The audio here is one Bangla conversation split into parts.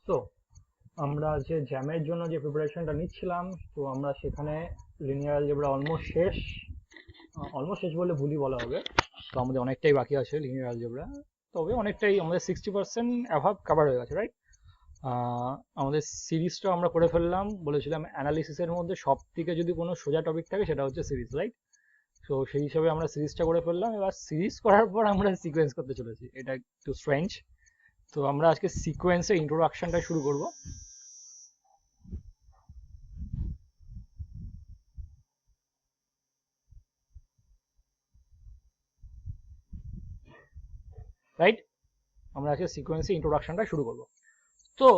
তো আমরা যে জ্যামের জন্য যে প্রিপারেশনটা নিচ্ছিলাম, তো আমরা সেখানে লিনিয়ার অ্যালজেব্রা অলমোস্ট শেষ বললে ভুলই বলা হবে। তো আমাদের অনেকটাই বাকি আছে লিনিয়ার অ্যালজেব্রা, তবে অনেকটাই আমাদের 60% অ্যাভাব কভার হয়ে গেছে, রাইট? আমাদের সিরিজটা আমরা করে ফেললাম। বলেছিলাম অ্যানালিসিসের মধ্যে সব থেকে যদি কোনো সোজা টপিক থাকে সেটা হচ্ছে সিরিজ, রাইট? তো সেই হিসাবে আমরা সিরিজটা করে ফেললাম। এবার সিরিজ করার পর আমরা সিকোয়েন্স করতে চলেছি, এটা একটু স্ট্রেঞ্জ। তো আমরা আজকে সিকোয়েন্সের ইন্ট্রোডাকশনটা শুরু করব। রাইট, আমরা আজকে সিকোয়েন্সের ইন্ট্রোডাকশনটা শুরু করব। তো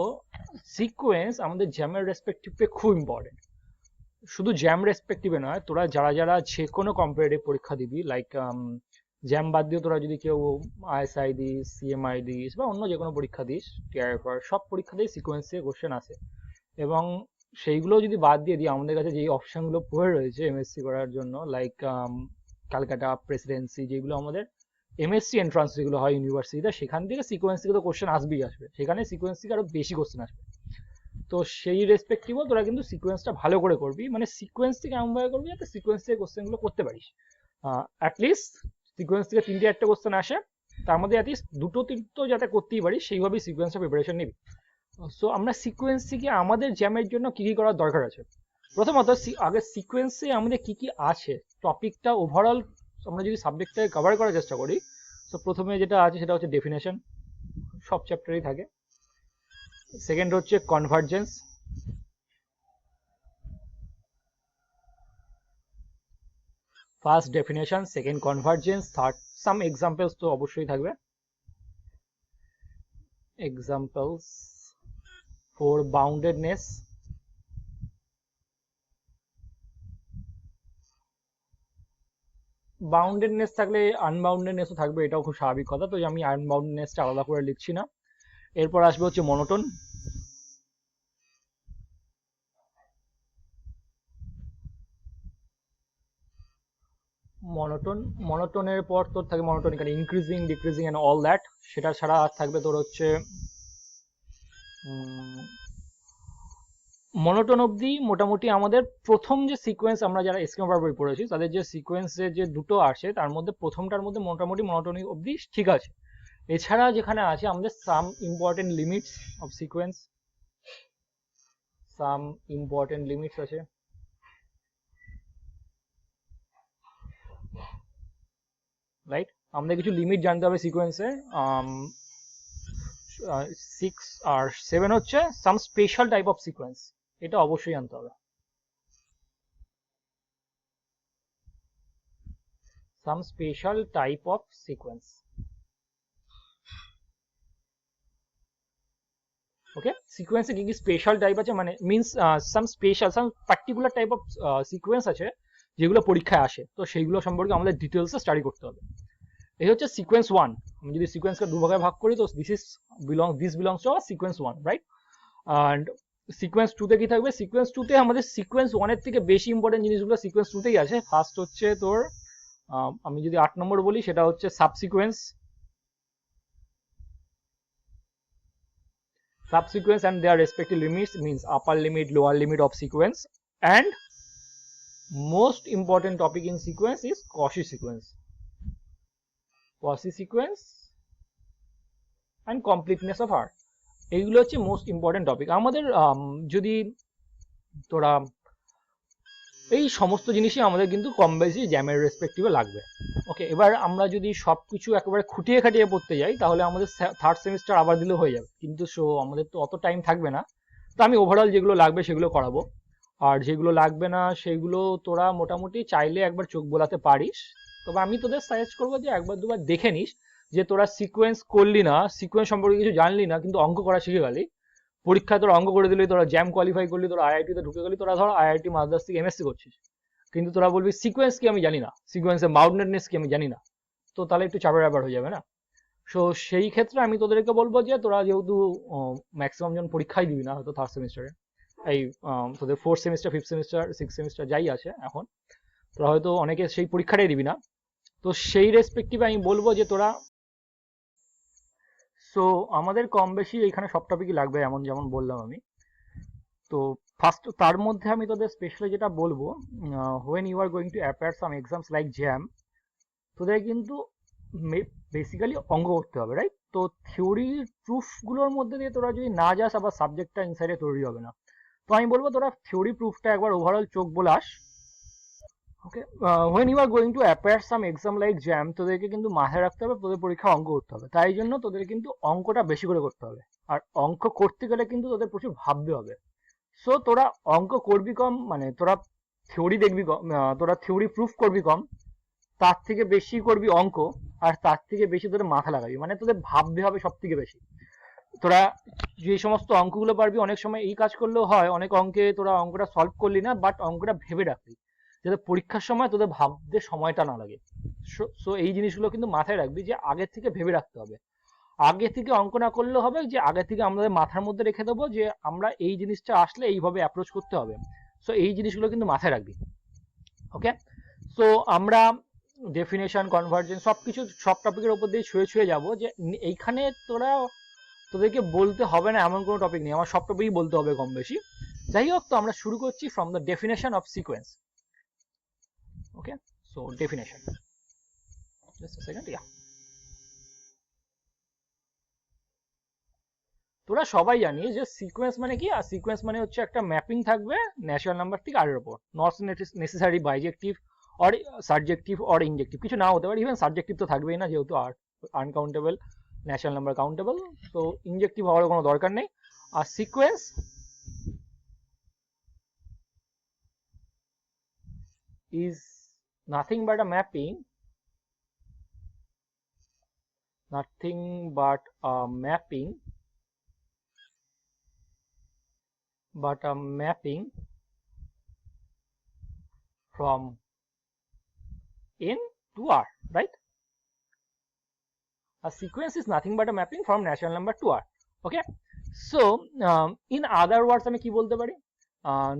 সিকোয়েন্স আমাদের জ্যামের রেসপেক্টিভে খুব ইম্পর্টেন্ট। শুধু জ্যাম রেসপেক্টিভে নয়, তোরা যারা যারা যে কোনো কম্পারেটিভ পরীক্ষা দিবি, লাইক জ্যাম বাদ দিয়ে তোরা যদি কেউ আইএসআই দিস, সিএমআই দিস বা অন্য যে কোনো পরীক্ষা দিস, টিআরএফআর, সব পরীক্ষাতেই সিকোয়েন্স থেকে কোশ্চেন আসে। এবং সেইগুলো যদি বাদ দিয়ে দিই, আমাদের কাছে যেই অপশনগুলো পড়ে রয়েছে এমএসসি করার জন্য, লাইক ক্যালকাটা প্রেসিডেন্সি, যেগুলো আমাদের এমএসসি এন্ট্রান্স যেগুলো হয় ইউনিভার্সিটিতে, সেখান থেকে সিকোয়েন্স থেকে তো কোশ্চেন আসবেই আসবে, সেখানে সিকোয়েন্স থেকে আরো বেশি কোশ্চেন আসবে। তো সেই রেসপেক্টিভও তোরা কিন্তু সিকোয়েন্সটা ভালো করে করবি, মানে সিকোয়েন্স থেকে এমনভাবে করবি যাতে সিকোয়েন্স থেকে কোশ্চেনগুলো করতে পারিস। অ্যাটলিস্ট সিকোয়েন্স থেকে 3-4টে কোশ্চেন আসে, তার মধ্যে অ্যাটলিস্ট 2-3 যাতে করতেই পারিস, সেইভাবেই সিকোয়েন্সের প্রিপারেশন নিবি। সো আমরা সিকোয়েন্স থেকে আমাদের জ্যামের জন্য কি কি করার দরকার আছে। প্রথমত আগে সিকোয়েন্সে আমাদের কি কি আছে, টপিকটা ওভারঅল আমরা যদি সাবজেক্টটাকে কভার করার চেষ্টা করি। তো প্রথমে যেটা আছে সেটা হচ্ছে ডেফিনেশন, সব চ্যাপ্টারেই থাকে। সেকেন্ড হচ্ছে convergence, first definition, second convergence, third সাম এক্সাম্পলস তো অবশ্যই থাকবে। এক্সাম্পলস, ফর বাউন্ডেডনেস, বাউন্ডেডনেস থাকলে আনবাউন্ডেডনেসও থাকবে, এটাও খুব স্বাভাবিক কথা। তো আমি আনবাউন্ডেডনেসটা আলাদা করে লিখছি না। এরপর আসবে হচ্ছে মনোটোন, মনোটোনের পর তোর থাকে monotonic increasing, decreasing and all that. সেটা ছাড়া আর থাকবে তোর হচ্ছে মনোটোন অবধি মোটামুটি আমাদের প্রথম যে সিকোয়েন্স, আমরা যারা এসকিউএম বই পড়েছি তাদের যে সিকোয়েন্সে যে দুটো আসে তার মধ্যে প্রথমটার মধ্যে মোটামুটি মনোটোনিক অবধি ঠিক আছে। এছাড়া যেখানে আছে আমাদের some important limits of sequence, some important limits আছে, রাইট? আমাদের কিছু লিমিট জানতে হবে সিকোয়েন্সে। 6 আর 7 হচ্ছে some special type of sequence, এটা অবশ্যই জানতে হবে। সাম স্পেশাল টাইপ অফ সিকোয়েন্স, ওকে? সিকোয়েন্সে কি কি স্পেশাল টাইপ আছে, মানে means some special, some particular type of sequence আছে যেগুলো পরীক্ষায় আসে, তো সেইগুলো সম্পর্কে আমাদের ডিটেলসে স্টাডি করতে হবে। এই হচ্ছে সিকোয়েন্স 1। আমি যদি সিকোয়েন্সকে দুভাগে ভাগ করি, তো this belongs to sequence 1, right? And sequence 2তে কি থাকবে? সিকোয়েন্স 2তে আমাদের সিকোয়েন্স 1-এর থেকে বেশি ইম্পর্টেন্ট জিনিসগুলো সিকোয়েন্স 2তেই আছে। ফার্স্ট হচ্ছে তোর, আমি যদি 8 নম্বর বলি, সেটা হচ্ছে সাবসিকোয়েন্স, and their respective limits, means upper limit, lower limit of sequence. And most important topic in sequence is Cauchy sequence, and completeness of R. এইগুলো হচ্ছে মোস্ট ইম্পর্টেন্ট টপিক আমাদের। যদি তোরা এই সমস্ত জিনিসই আমাদের কিন্তু কম বেশি জ্যামের রেসপেক্টিভে লাগবে, ওকে? এবার আমরা যদি সবকিছু একেবারে খুঁটিয়ে খাটিয়ে পড়তে যাই, তাহলে আমাদের থার্ড সেমিস্টার আবার দিলেও হয়ে যাবে, কিন্তু আমাদের তো অত টাইম থাকবে না। তো আমি ওভারঅল যেগুলো লাগবে সেগুলো করাবো, আর যেগুলো লাগবে না সেগুলো তোরা মোটামুটি চাইলে একবার চোখ বোলাতে পারিস। তবে আমি তোদের সাজেস্ট করবো যে একবার দুবার দেখে নিস, যে তোরা সিকোয়েন্স করলি না, সিকোয়েন্স সম্পর্কে কিছু জানলি না, কিন্তু অঙ্ক করা শিখে গেলি। পরীক্ষায় তোরা অঙ্ক করে দিলি, তোরা জ্যাম কোয়ালিফাই করলি, তোরা আইআইটিতে ঢুকে গেলি, তোরা ধর আইআইটি মাদ্রাস থেকে এমএসসি করছিস, কিন্তু তোরা বলবি সিকোয়েন্স কি আমি জানি না, সিকোয়েন্সের বাউন্ডেডনেস কি আমি জানি না, তো তাহলে একটু চাপের ব্যাপার হয়ে যাবে না? সো সেই ক্ষেত্রে আমি তোদেরকে বলবো যে তোরা যেহেতু ম্যাক্সিমাম জন পরীক্ষাই দিবি না হয়তো থার্ড সেমিস্টারে, এই তোদের 4th semester, 5th semester, 6th semester যাই আছে এখন, তোরা হয়তো অনেকে সেই পরীক্ষাটাই দিবি না। তো সেই রেসপেক্টিভে আমি বলবো যে তোরা সো আমাদের কম বেশি এখানে সব টপিকই লাগবে, এমন যেমন বললাম আমি। তো ফার্স্ট তার মধ্যে আমি তোদের স্পেশালি যেটা বলবো, when you are going to appear some exams like JAM, তোদের কিন্তু বেসিক্যালি অঙ্ক করতে হবে, রাইট? তো থিওরি প্রুফগুলোর মধ্যে দিয়ে তোরা যদি না যাস, আবার সাবজেক্টটা ইনসাইডে তৈরি হবে না। তো আমি বলবো তোরা থিওরি প্রুফটা একবার ওভারঅল চোখ বলাস। Okay, when you are going to appear some exam like JAM, তোদেরকে কিন্তু মাথায় রাখতে হবে তোদের পরীক্ষা অঙ্ক করতে হবে। তাই জন্য তোদের কিন্তু অঙ্কটা বেশি করে করতে হবে, আর অঙ্ক করতে গেলে কিন্তু তোদের প্রচুর ভাবতে হবে। সো তোরা অঙ্ক করবি কম, মানে তোরা থিওরি দেখবি কম, তোরা থিওরি প্রুফ করবি কম, তার থেকে বেশি করবি অঙ্ক, আর তার থেকে বেশি তোদের মাথা লাগাবি, মানে তোদের ভাবতে হবে সব থেকে বেশি। তোরা যে সমস্ত অঙ্কগুলো পারবি, অনেক সময় এই কাজ করলেও হয়, অনেক অঙ্কে তোরা অঙ্কটা সলভ করলি না, বাট অঙ্কটা ভেবে রাখবি, যাতে পরীক্ষার সময় তোদের ভাবতে সময়টা না লাগে। সো এই জিনিসগুলো কিন্তু মাথায় রাখবি, যে আগে থেকে ভেবে রাখতে হবে। আগে থেকে অঙ্ক না করলেও হবে, যে আগে থেকে আমাদের মাথার মধ্যে রেখে দেবো যে আমরা এই জিনিসটা আসলে এইভাবে অ্যাপ্রোচ করতে হবে। সো এই জিনিসগুলো কিন্তু মাথায় রাখবি। ওকে, সো আমরা ডেফিনেশন, কনভার্জেন্স সবকিছু সব টপিকের উপর দিয়ে ছুঁয়ে ছুঁয়ে যাবো, যে এইখানে তোদেরকে বলতে হবে না এমন কোনো টপিক নেই, আমার সব টপিকই বলতে হবে কম বেশি। যাই হোক, তো আমরা শুরু করছি from the definition of sequence. Okay, so definition, just a second. তোরা সবাই জানিস যে সিকোয়েন্স মানে কি, আর সিকোয়েন্স মানে হচ্ছে একটা ম্যাপিং থাকবে ন্যাচারাল নাম্বার থেকে আর এর উপর, not necessary বাইজেক্টিভ or subjective or ইনজেক্টিভ, কিছু না হতে পারে, ইভেন সাবজেক্টিভ তো থাকবেই না, যেহেতু আর আনকাউন্টেবল, ন্যাচারাল নাম্বার কাউন্টেবল, তো ইনজেক্টিভ হওয়ার কোনো দরকার নেই। আর sequence is nothing but a mapping, nothing but a mapping from N to R, right? A sequence is nothing but a mapping from natural number to R. Okay, so in other words আমি কি বলতে পারি,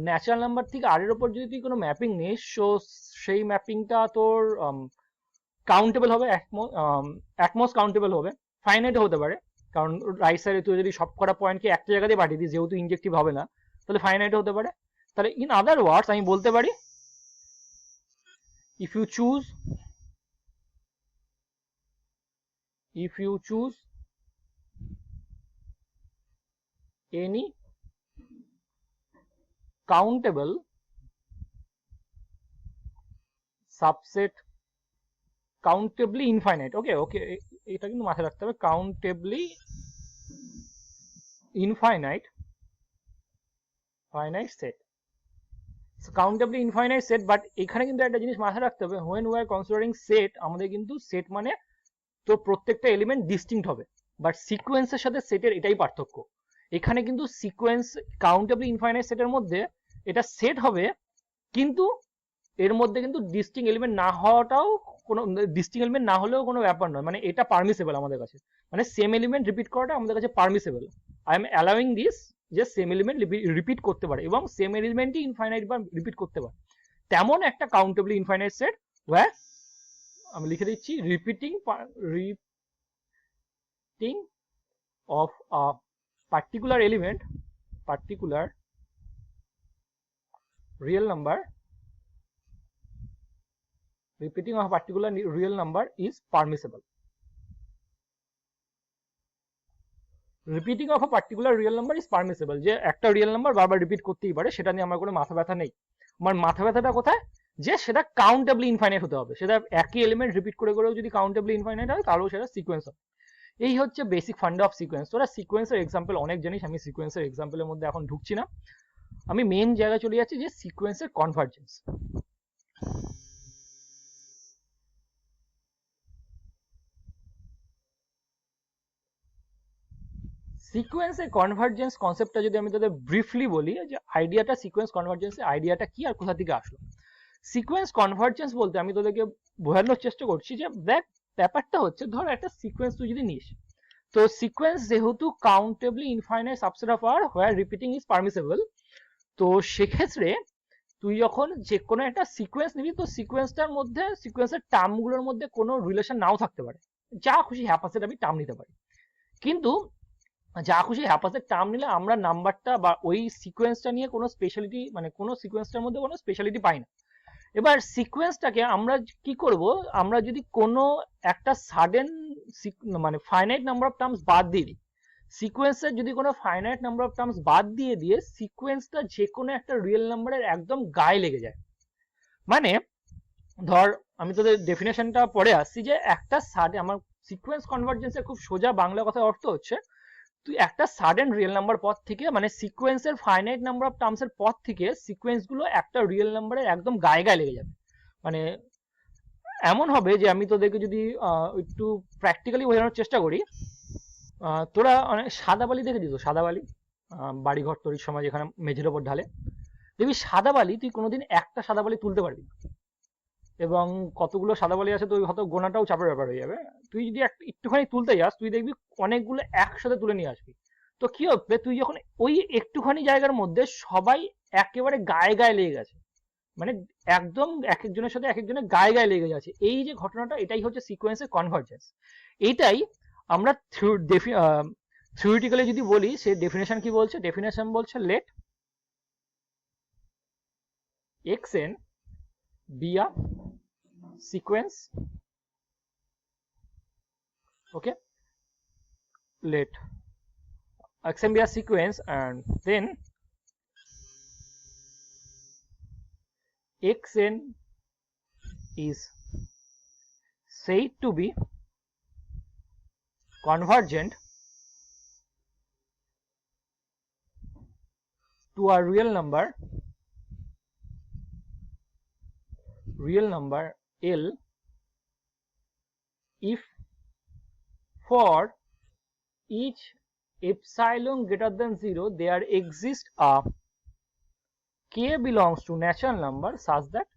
ন্যাচারাল নাম্বার থেকে আর এর উপর যদি তুই কোনো ম্যাপিং নিস, সো সেই ম্যাপিংটা তোর কাউন্টেবল হবে, অ্যাটমোস্ট কাউন্টেবল হবে, ফাইনাইট হতে পারে, কারণ রাইট সাইডে তুই যদি সব কটা পয়েন্টকে একটা জায়গাতেই পাঠিয়ে দিস, যেহেতু ইনজেক্টিভ হবে না, তাহলে ফাইনাইট হতে পারে। তাহলে ইন আদার ওয়ার্ডস আমি বলতে পারি, if you choose any countable subset countably infinite, okay এটা কিন্তু মাথায় রাখতে হবে, countably infinite set, so countably infinite set, but এখানে কিন্তু একটা জিনিস মাথায় রাখতে হবে, when we are considering set, আমাদের কিন্তু সেট মানে তো প্রত্যেকটা এলিমেন্ট ডিস্টিংক্ট হবে, বাট সিকোয়েন্সের সাথে সেটের এটাই পার্থক্য। এখানে কিন্তু সিকোয়েন্স কাউন্টেবলি ইনফাইনাইট সেটের মধ্যে এটা সেট হবে, কিন্তু এর মধ্যে কিন্তু ডিস্টিং এলিমেন্ট না হওয়াটাও কোনো, ডিস্টিং এলিমেন্ট না হলেও কোনো ব্যাপার নয়, মানে এটা পারমিসেবল আমাদের কাছে, মানে সেম এলিমেন্ট রিপিট করাটা আমাদের কাছে permissible. I am allowing this, যে সেম এলিমেন্ট রিপিট করতে পারে এবং সেম এলিমেন্টই ইনফাইনাইট বার রিপিট করতে পারে, তেমন একটা কাউন্টেবলি ইনফাইনাইট সেট ওয়্যার আমি লিখে দিচ্ছি repeating of a particular element, particular real number, repeating of a particular real number is permissible. Repeating of a particular real number is permissible, যে একটা রিয়েল নাম্বার বারবার রিপিট করতেই পারে, সেটা নিয়ে আমার কোনো মাথা ব্যথা নেই। আমার মাথা ব্যথাটা কোথায়, যে সেটা কাউন্টেবলি ইনফাইনাইট হতে হবে, সেটা একই এলিমেন্ট রিপিট করে করেও যদি কাউন্টেবলি ইনফাইনাইট হয়, তাহলেও সেটা সিকোয়েন্স হবে। এই হচ্ছে বেসিক ফান্ডা অফ সিকোয়েন্স। তোরা সিকোয়েন্সের এক্সাম্পল অনেক জানিস, আমি সিকোয়েন্সের এক্সাম্পলের মধ্যে এখন ঢুকছি না, আমি মেন জায়গায় চলে যাচ্ছি, যে সিকোয়েন্সের কনভার্জেন্স। সিকোয়েন্সের কনভার্জেন্স কনসেপ্টটা যদি আমি তোদের ব্রিফলি বলি, যে আইডিয়াটা সিকোয়েন্স কনভার্জেন্সের আইডিয়াটা কি আর কোথা থেকে আসলো। সিকোয়েন্স কনভার্জেন্স বলতে আমি তোদেরকে বোঝানোর চেষ্টা করছি, যে দেখ ব্যাপারটা হচ্ছে, ধর একটা সিকোয়েন্স তুই যদি নিস, তো সিকোয়েন্স যেহেতু countably infinite subset of R where repeating is permissible, তো সেক্ষেত্রে তুই যখন যে কোনো একটা সিকোয়েন্স নিবি, তো সিকোয়েন্সটার মধ্যে, সিকোয়েন্সের টার্মগুলোর মধ্যে কোনো রিলেশন নাও থাকতে পারে, যা খুশি হ্যাপাসেট আমি টার্ম নিতে পারি, কিন্তু যা খুশি হ্যাপাসের টার্ম নিলে আমরা নাম্বারটা বা ওই সিকোয়েন্সটা নিয়ে কোনো স্পেশালিটি, মানে কোনো সিকোয়েন্সটার মধ্যে কোনো স্পেশালিটি পাই না। এবার সিকোয়েন্সটাকে আমরা কি করব, আমরা যদি কোনো একটা সাডেন মানে ফাইনাইট নাম্বার অফ টার্মস বাদ দিয়ে দিই, সিকোয়েন্সের যদি কোনো ফাইনাইট নাম্বার অফ টার্মস বাদ দিয়ে সিকোয়েন্সটা যে কোনো একটা রিয়েল নাম্বারের একদম গায়ে লেগে যায়। মানে ধর আমি তোদের ডেফিনেশনটা পড়ে আসছি, যে একটা সাডেন, আমার সিকোয়েন্স কনভার্জেন্সের খুব সোজা বাংলা কথার অর্থ হচ্ছে, তুই একটা সাডেন রিয়েল নাম্বার পথ থেকে, মানে সিকোয়েন্সের ফাইনাইট নাম্বার অফ টার্মস এর পথ থেকে সিকোয়েন্স গুলো একটা রিয়েল নাম্বারের একদম গায়ে গায়ে লেগে যাবে। মানে এমন হবে যে, আমি তোদেরকে যদি একটু প্র্যাকটিক্যালি বোঝানোর চেষ্টা করি, তোরা অনেক সাদা বালি দেখে দিত, সাদা বালি বাড়ি ঘর তৈরির সময় যেখানে মেঝের ওপর ঢালে, দেখবি সাদা বালি তুই কোনোদিন একটা সাদা বালি তুলতে পারবি না, এবং কতগুলো সাদা বালি আছে তো হয়তো গোনাটাও চাপের ব্যাপার হয়ে যাবে। তুই যদি একটুখানি তুলতে যাস, তুই দেখবি অনেকগুলো একসাথে তুলে নিয়ে আসবি। তো কি হবে, তুই যখন ওই একটুখানি জায়গার মধ্যে সবাই একেবারে গায়ে গায়ে লেগে গেছে, মানে একদম এক একজনের সাথে এক একজনের গায়ে গায়ে লেগে যাচ্ছে, এই যে ঘটনাটা, এটাই হচ্ছে সিকোয়েন্সের কনভার্জেন্স। এইটাই আমরা থিওরিটিক্যালি যদি বলি, সে ডেফিনেশন কি বলছে, ডেফিনেশন বলছে late xn be a sequence, okay, let xn be a sequence, and then xn is said to be convergent to a real number L if for each epsilon greater than 0 there exists a k belongs to natural number such that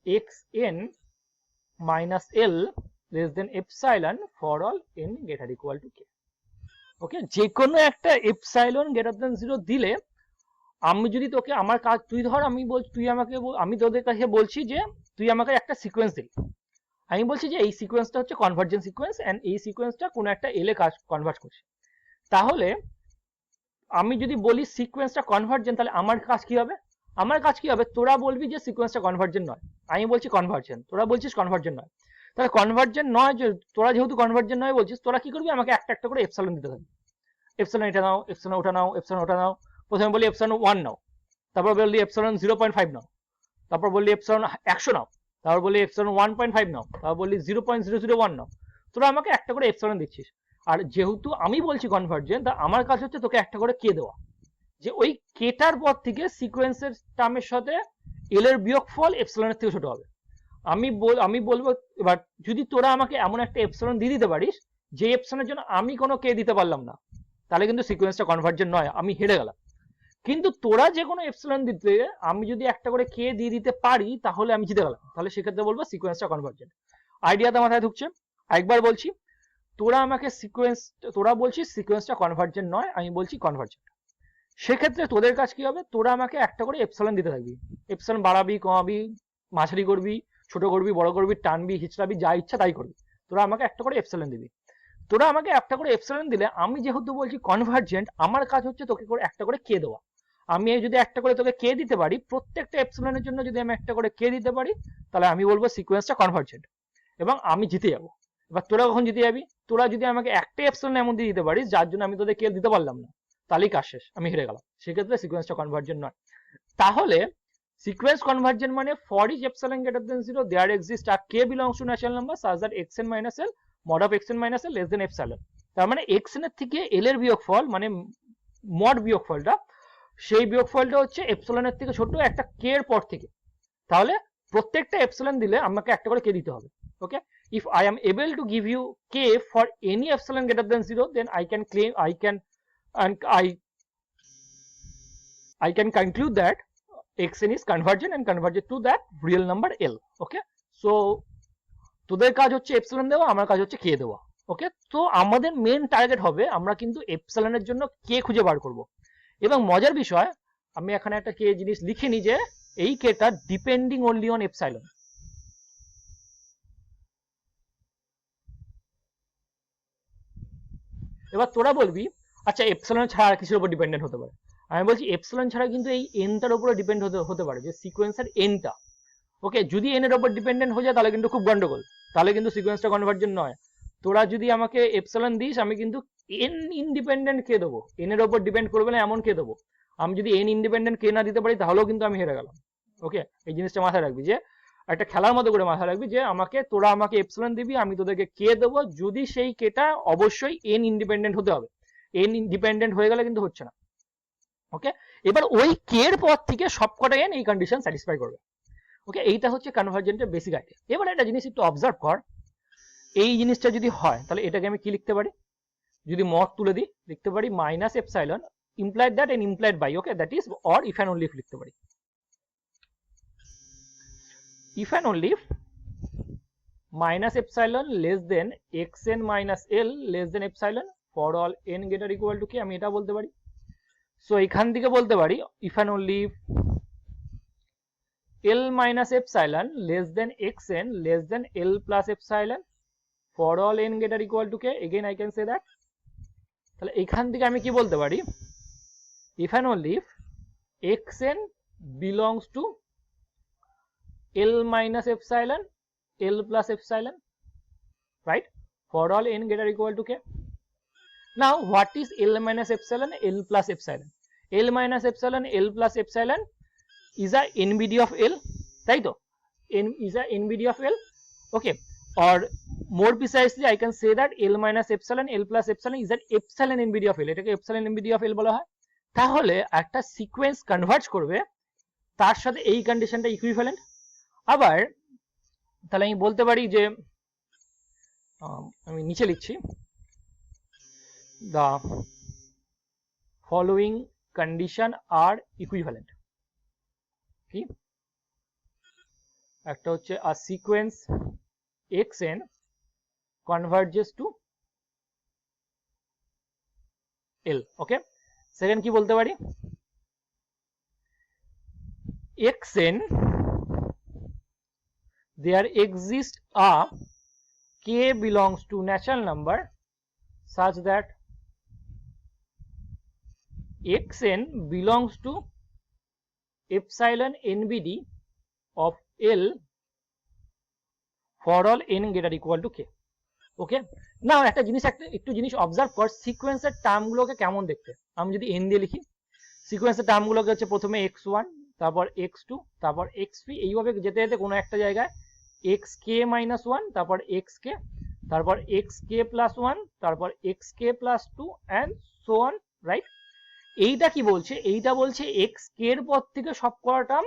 xn minus L less than epsilon for all n greater equal to k. ওকে, যে কোনো একটা এপসাইলন গ্রেটার দ্যান 0 দিলে, আমি যদি তোকে আমার কাজ, তুই ধর আমি তোদের কাছে বলছি যে তুই আমাকে একটা সিকোয়েন্স দিলি, আমি বলছি যে এই সিকোয়েন্সটা হচ্ছে কনভার্জেন্ট সিকোয়েন্স, এন্ড এই সিকোয়েন্সটা কোনো একটা এলে কাজ কনভার্ট করছে। তাহলে আমি যদি বলি সিকোয়েন্সটা কনভার্জেন্ট, তাহলে আমার কাজ কি হবে, তোরা বলবি যে সিকোয়েন্সটা কনভার্জেন্ট নয়, আমি বলছি কনভার্জেন্ট, তোরা বলছিস কনভার্জেন্ট নয়। তাহলে কনভার্জেন্ট নয়, তোরা যেহেতু কনভার্জেন্ট নয় বলছিস, তোরা কি করবি, আমাকে একটা একটা করে এপসাইলন দিতে থাকবি, এপসাইলন এটা নাও, এপসাইলন ওটা নাও, এপসাইলন ওটা নাও। প্রথমে বলি এপসাইলন 1 নাও, তারপর বললি এপসাইলন 0.5 নাও, তারপর বললি এপসাইলন 100 নাও, তারপর বললি এপসাইলন 1.5 নাও, তারপর বললি 0.001 নাও। তোরা আমাকে একটা করে এপসাইলন দিচ্ছিস, আর যেহেতু আমি বলছি কনভার্জেন্ট, তা আমার কাজ হচ্ছে তোকে একটা করে কে দেওয়া, যে ওই কেটার পর থেকে সিকোয়েন্সের টার্মের সাথে এল এর বিয়োগফল এপসাইলনের থেকে ছোট হবে। আমি বলবো, এবার যদি তোরা আমাকে এমন একটা এপসাইলন দিয়ে দিতে পারিস যে এপসাইলনের জন্য আমি কোনো কে দিতে পারলাম না, তাহলে কিন্তু সিকোয়েন্সটা কনভার্জেন্ট নয়, আমি হেরে গেলাম। কিন্তু তোরা যে কোনো এপসিলন দিতে আমি যদি একটা করে কে দিয়ে দিতে পারি, তাহলে আমি জিতে গেলাম, তাহলে সেক্ষেত্রে বলবো সিকোয়েন্সটা কনভার্জেন্ট। আইডিয়াটা মাথায় ঢুকছে? একবার বলছি, তোরা বলছিস সিকোয়েন্সটা কনভার্জেন্ট নয়, আমি বলছি কনভার্জেন্ট। সেক্ষেত্রে তোদের কাজ কি হবে, তোরা আমাকে একটা করে এপসিলন দিতে থাকবি, এপসিলন বাড়াবি কমাবি, মাঝারি করবি, ছোট করবি, বড় করবি, টানবি হিচড়াবি, যা ইচ্ছা তাই করবি, তোরা আমাকে একটা করে এপসিলন দিবি। তোরা আমাকে একটা করে এপসিলন দিলে, আমি যেহেতু বলছি কনভার্জেন্ট, আমার কাজ হচ্ছে তোকে করে একটা করে কে দেওয়া। আমি যদি একটা করে তোকে কে দিতে পারি, প্রত্যেকটা এপসিলনের জন্য যদি আমি একটা করে কে দিতে পারি, তাহলে আমি বলবো সিকোয়েন্সটা কনভার্জেন্ট, এবং আমি জিতে যাবো। এবার তোরা কখন জিতে যাবি, তোরা যদি আমাকে একটা এপসিলন এমন দিয়ে দিতে পারিস যার জন্য আমি তোদের কে দিতে পারলাম না, তাহলেই কাজ শেষ, আমি হেরে গেলাম, সেক্ষেত্রে সিকোয়েন্সটা কনভার্জেন্ট নয়। তাহলে সিকোয়েন্স কনভার্জেন্ট মানে for each epsilon greater than 0 there exist a K belongs to natural number such that xn minus l mod of xn minus l less than epsilon। তার মানে xn এর থেকে l এর বিয়োগফল, মানে মড বিয়োগফলটা, সেই বিয়োগফলটা হচ্ছে এপসিলনের থেকে ছোট একটা কে এর পর থেকে। তাহলে প্রত্যেকটা এপসিলন দিলে আমাকে একটা করে কে দিতে হবে। ওকে, if I am able to give you k for any epsilon greater than 0, then I can conclude that xn is convergent and convergent to that real number l. Okay, so তোদের কাজ হচ্ছে এপসিলন দেওয়া, আমার কাজ হচ্ছে কে দেওয়া। ওকে, তো আমাদের মেন টার্গেট হবে, আমরা কিন্তু এপসিলনের জন্য কে খুঁজে বার করব। এবং মজার বিষয়, আমি এখানে একটা কে জিনিস লিখে নি, যে এই কেটা ডিপেন্ডিং অনলি অন এপসাইলন। এবার তোরা বলবি আচ্ছা এপসিলন ছাড়া আর কিছুর উপর ডিপেন্ডেন্ট হতে পারে, আমি বলছি এপসিলন ছাড়া কিন্তু এই এনটার উপরে ডিপেন্ড হতে পারে, যে সিকোয়েন্সের এনটা। ওকে, যদি এন এর উপর ডিপেন্ডেন্ট হয়ে যায় তাহলে কিন্তু খুব গন্ডগোল, তাহলে কিন্তু সিকোয়েন্সটা কনভার্জেন্ট নয়। তোরা যদি আমাকে এপসিলন দিস, আমি কিন্তু এন ইন্ডিপেন্ডেন্ট কে দেবো, এন এর উপর ডিপেন্ড করবে না এমন কে দেবো। আমি যদি এন ইন্ডিপেন্ডেন্ট কে না দিতে পারি তাহলেও কিন্তু আমি হেরে গেলাম। ওকে, এই জিনিসটা মাথায় রাখবি, যে একটা খেলার মতো করে মাথায় রাখবি, যে তোরা আমাকে এপসিলন দিবি, আমি তোদেরকে কে দেবো, যদি সেই কেটা অবশ্যই এন ইন্ডিপেন্ডেন্ট হতে হবে। এন ইন্ডিপেন্ডেন্ট হয়ে গেলে কিন্তু হচ্ছে না। ওকে, এবার ওই কে এর পর থেকে সবকটা এন এই কন্ডিশন স্যাটিসফাই করবে। ওকে, এইটা হচ্ছে কনভার্জেন্টের বেসিক আইডিয়া। এবার একটা জিনিস একটু অবজার্ভ কর, এই জিনিসটা যদি হয় তাহলে এটাকে আমি কি লিখতে পারি, যদি মড তুলে দিই লিখতে পারি minus epsilon implied that and implied by, okay, that is or if and only if লিখতে পারি, if and only if minus epsilon less than xn minus l less than epsilon for all n greater equal to k, আমি এটা বলতে পারি। সো এখান থেকে বলতে পারি if and only if l minus epsilon less than xn less than l plus epsilon for all n greater equal to k, again I can say that। তাহলে এখান থেকে আমি কি বলতে পারি, if and only if xn belongs to l minus epsilon l plus epsilon, right, for all n greater equal to k. Now what is l minus epsilon l plus epsilon? L minus epsilon l plus epsilon is a NBD of L, তাই তো, is a NBD of L, okay, or more precisely I can say that L minus epsilon L plus epsilon is an epsilon NBD of L, এটাকে epsilon NBD of L বলা হয়। তাহলে একটা সিকোয়েন্স কনভার্জ করবে তার সাথে এই কন্ডিশনটা ইকুইভ্যালেন্ট। আবার তাহলে আমি বলতে পারি যে আমি নিচে লিখছি, the following condition are equivalent, কি একটা হচ্ছে a sequence xn converges to L, okay. Second কি বলতে পারি, xn there exists a k belongs to natural number such that xn belongs to epsilon NBD of L for all n greater equal to k, ওকে। না একটা জিনিস একটু জিনিস অবজার্ভ কর, সিকোয়েন্সের টার্মগুলোকে কেমন দেখতে। আমি যদি n দিয়ে লিখি, সিকোয়েন্সের টার্মগুলোকে হচ্ছে প্রথমে x1 তারপর x2 তারপর x3, এইভাবে যেতে যেতে কোনো একটা জায়গায় xk minus 1 তারপর xk তারপর xk plus 1 তারপর xk plus 2 and so on, right. এইটা কি বলছে, এইটা বলছে xk এর পর থেকে সবকটা term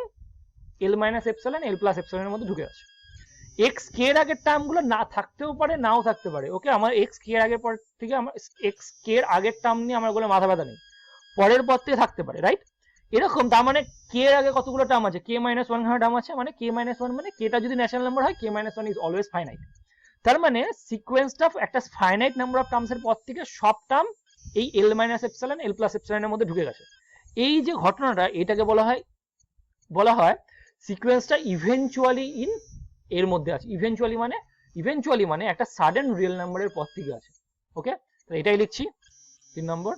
l minus epsilon l plus epsilon এর মধ্যে ঢুকে আছে। xk এর আগের টার্মগুলো না থাকতেও পারে নাও থাকতে পারে, ওকে। আমার xk এর আগের পর থেকে আমার xk এর আগের টার্ম নিয়ে আমার কোনো মাথা ব্যথা নেই, পরের পর থেকে থাকতে পারে, রাইট। এরকম তার মানে k এর আগে কতগুলো টার্ম আছে, k minus 1 খানা টার্ম আছে, মানে k minus 1 মানে kটা যদি ন্যাচারাল নাম্বার হয় k minus 1 is always finite। তার মানে সিকোয়েন্সটা একটা ফাইনাইট নাম্বার অফ টার্মস এর পর থেকে সব টার্ম এই l minus epsilon l plus epsilon এর মধ্যে ঢুকে গেছে। এই যে ঘটনাটা, এটাকে বলা হয় সিকোয়েন্সটা ইভেন্চুয়ালি ইন এর মধ্যে আছে। ইভেন্চুয়ালি মানে একটা সাডেন রিয়েল নাম্বারের পর থেকে আছে, ওকে। তো এটাই লিখছি 3 নম্বর,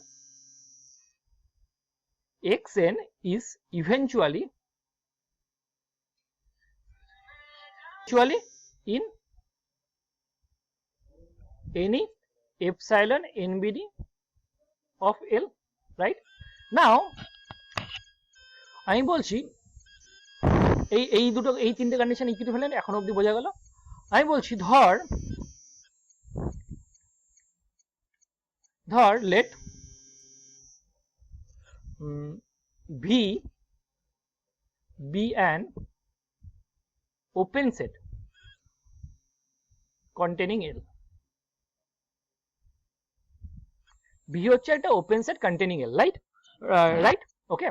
xn is eventually in any epsilon NBD of L, right? Now আমি বলছি এই তিনটে কন্ডিশন ইকুইভ্যালেন্ট, এখন অবধি বোঝা গেল। আমি বলছি ধর late V be an open set containing L। V হচ্ছে একটা open set containing L, right, okay.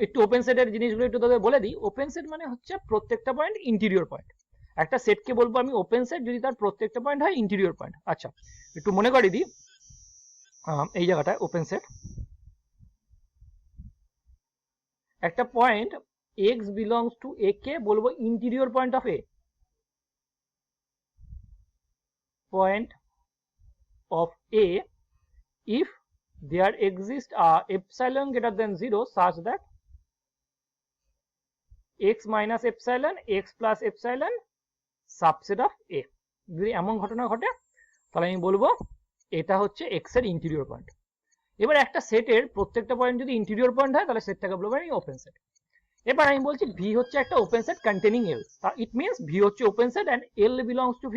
একটু ওপেন সেটের জিনিসগুলো একটু তোদের বলে দিই। ওপেন সেট মানে হচ্ছে প্রত্যেকটা পয়েন্ট ইন্টেরিয়র পয়েন্ট। একটা সেটকে বলবো আমি ওপেন সেট যদি তার প্রত্যেকটা পয়েন্ট হয় ইন্টেরিয়র পয়েন্ট। আচ্ছা একটু মনে করিয়ে দিই, এই জায়গাটায় ওপেন সেট, একটা point x belongs to a কে বলবো interior point of a, point of a if there exists a epsilon greater than 0 such that x minus epsilon x plus epsilon subset of a, যদি এমন ঘটনা ঘটে তাহলে আমি বলবো এটা হচ্ছে x এর ইন্টেরিয়র পয়েন্ট। এবার একটা সেটের প্রত্যেকটা পয়েন্ট যদি ইন্টেরিয়র পয়েন্ট হয় তাহলে সেটটাকে বলবো আমি ওপেন সেট। এবার আমি বলছি v হচ্ছে একটা open set containing l, it means v হচ্ছে open set and l belongs to v।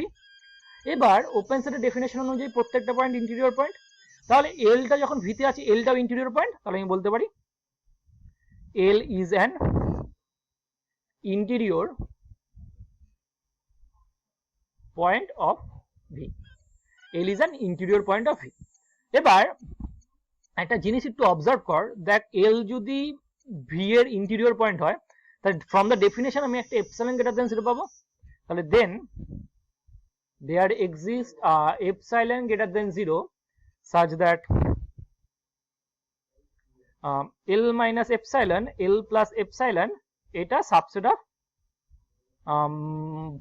এবার ওপেন সেটের ডেফিনেশন অনুযায়ী প্রত্যেকটা পয়েন্ট ইন্টেরিয়র পয়েন্ট, তাহলে এলটা যখন ভিতে আছে এলটাও ইন্টেরিয়র পয়েন্ট, তাহলে আমি বলতে পারি এল is an interior point of V, L is an interior point of V. এবার একটা জিনিস একটু অবজার্ভ কর, দেখ এল যদি ভি এর ইন্টেরিয়র পয়েন্ট হয় তাহলে ফ্রম দ্য ডেফিনেশন আমি একটা এপসাইলন গ্রেটার দেন 0 পাবো, তাহলে দেন there exists a epsilon greater than 0 such that L minus epsilon L plus epsilon এটা subset of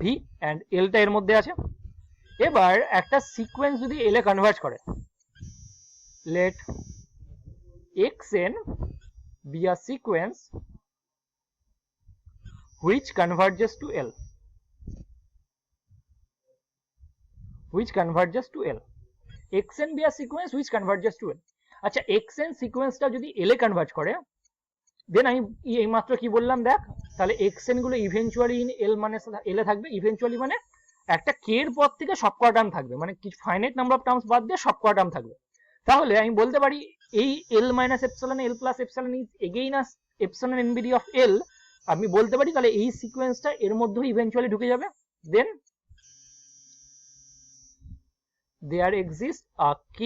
V and L টা এর মধ্যে আছে। এবার একটা সিকোয়েন্স যদি L এ কনভার্ট করে, let xn be a sequence which converges to L, which converges to L, xn be a sequence which converges to L। আচ্ছা xn সিকোয়েন্সটা যদি L এ কনভার্ট করে, দেন আমি এইমাত্র কি বললাম দেখ, তাহলে xn গুলো ইভেন্চুয়ালি ইন L মানে L এ থাকবে, ইভেন্চুয়ালি মানে একটা k এর পর থেকে সবকটা টার্ম থাকবে, মানে কিছু ফাইনাইট নাম্বার অফ টার্মস বাদ দিয়ে সবকটা টার্ম থাকবে। তাহলে আমি বলতে পারি এই L minus epsilon L plus epsilon is again us epsilon NBD of L, আমি বলতে পারি তাহলে এই সিকোয়েন্সটা এর মধ্যে ইভেন্চুয়ালি ঢুকে যাবে। দেন there exists a k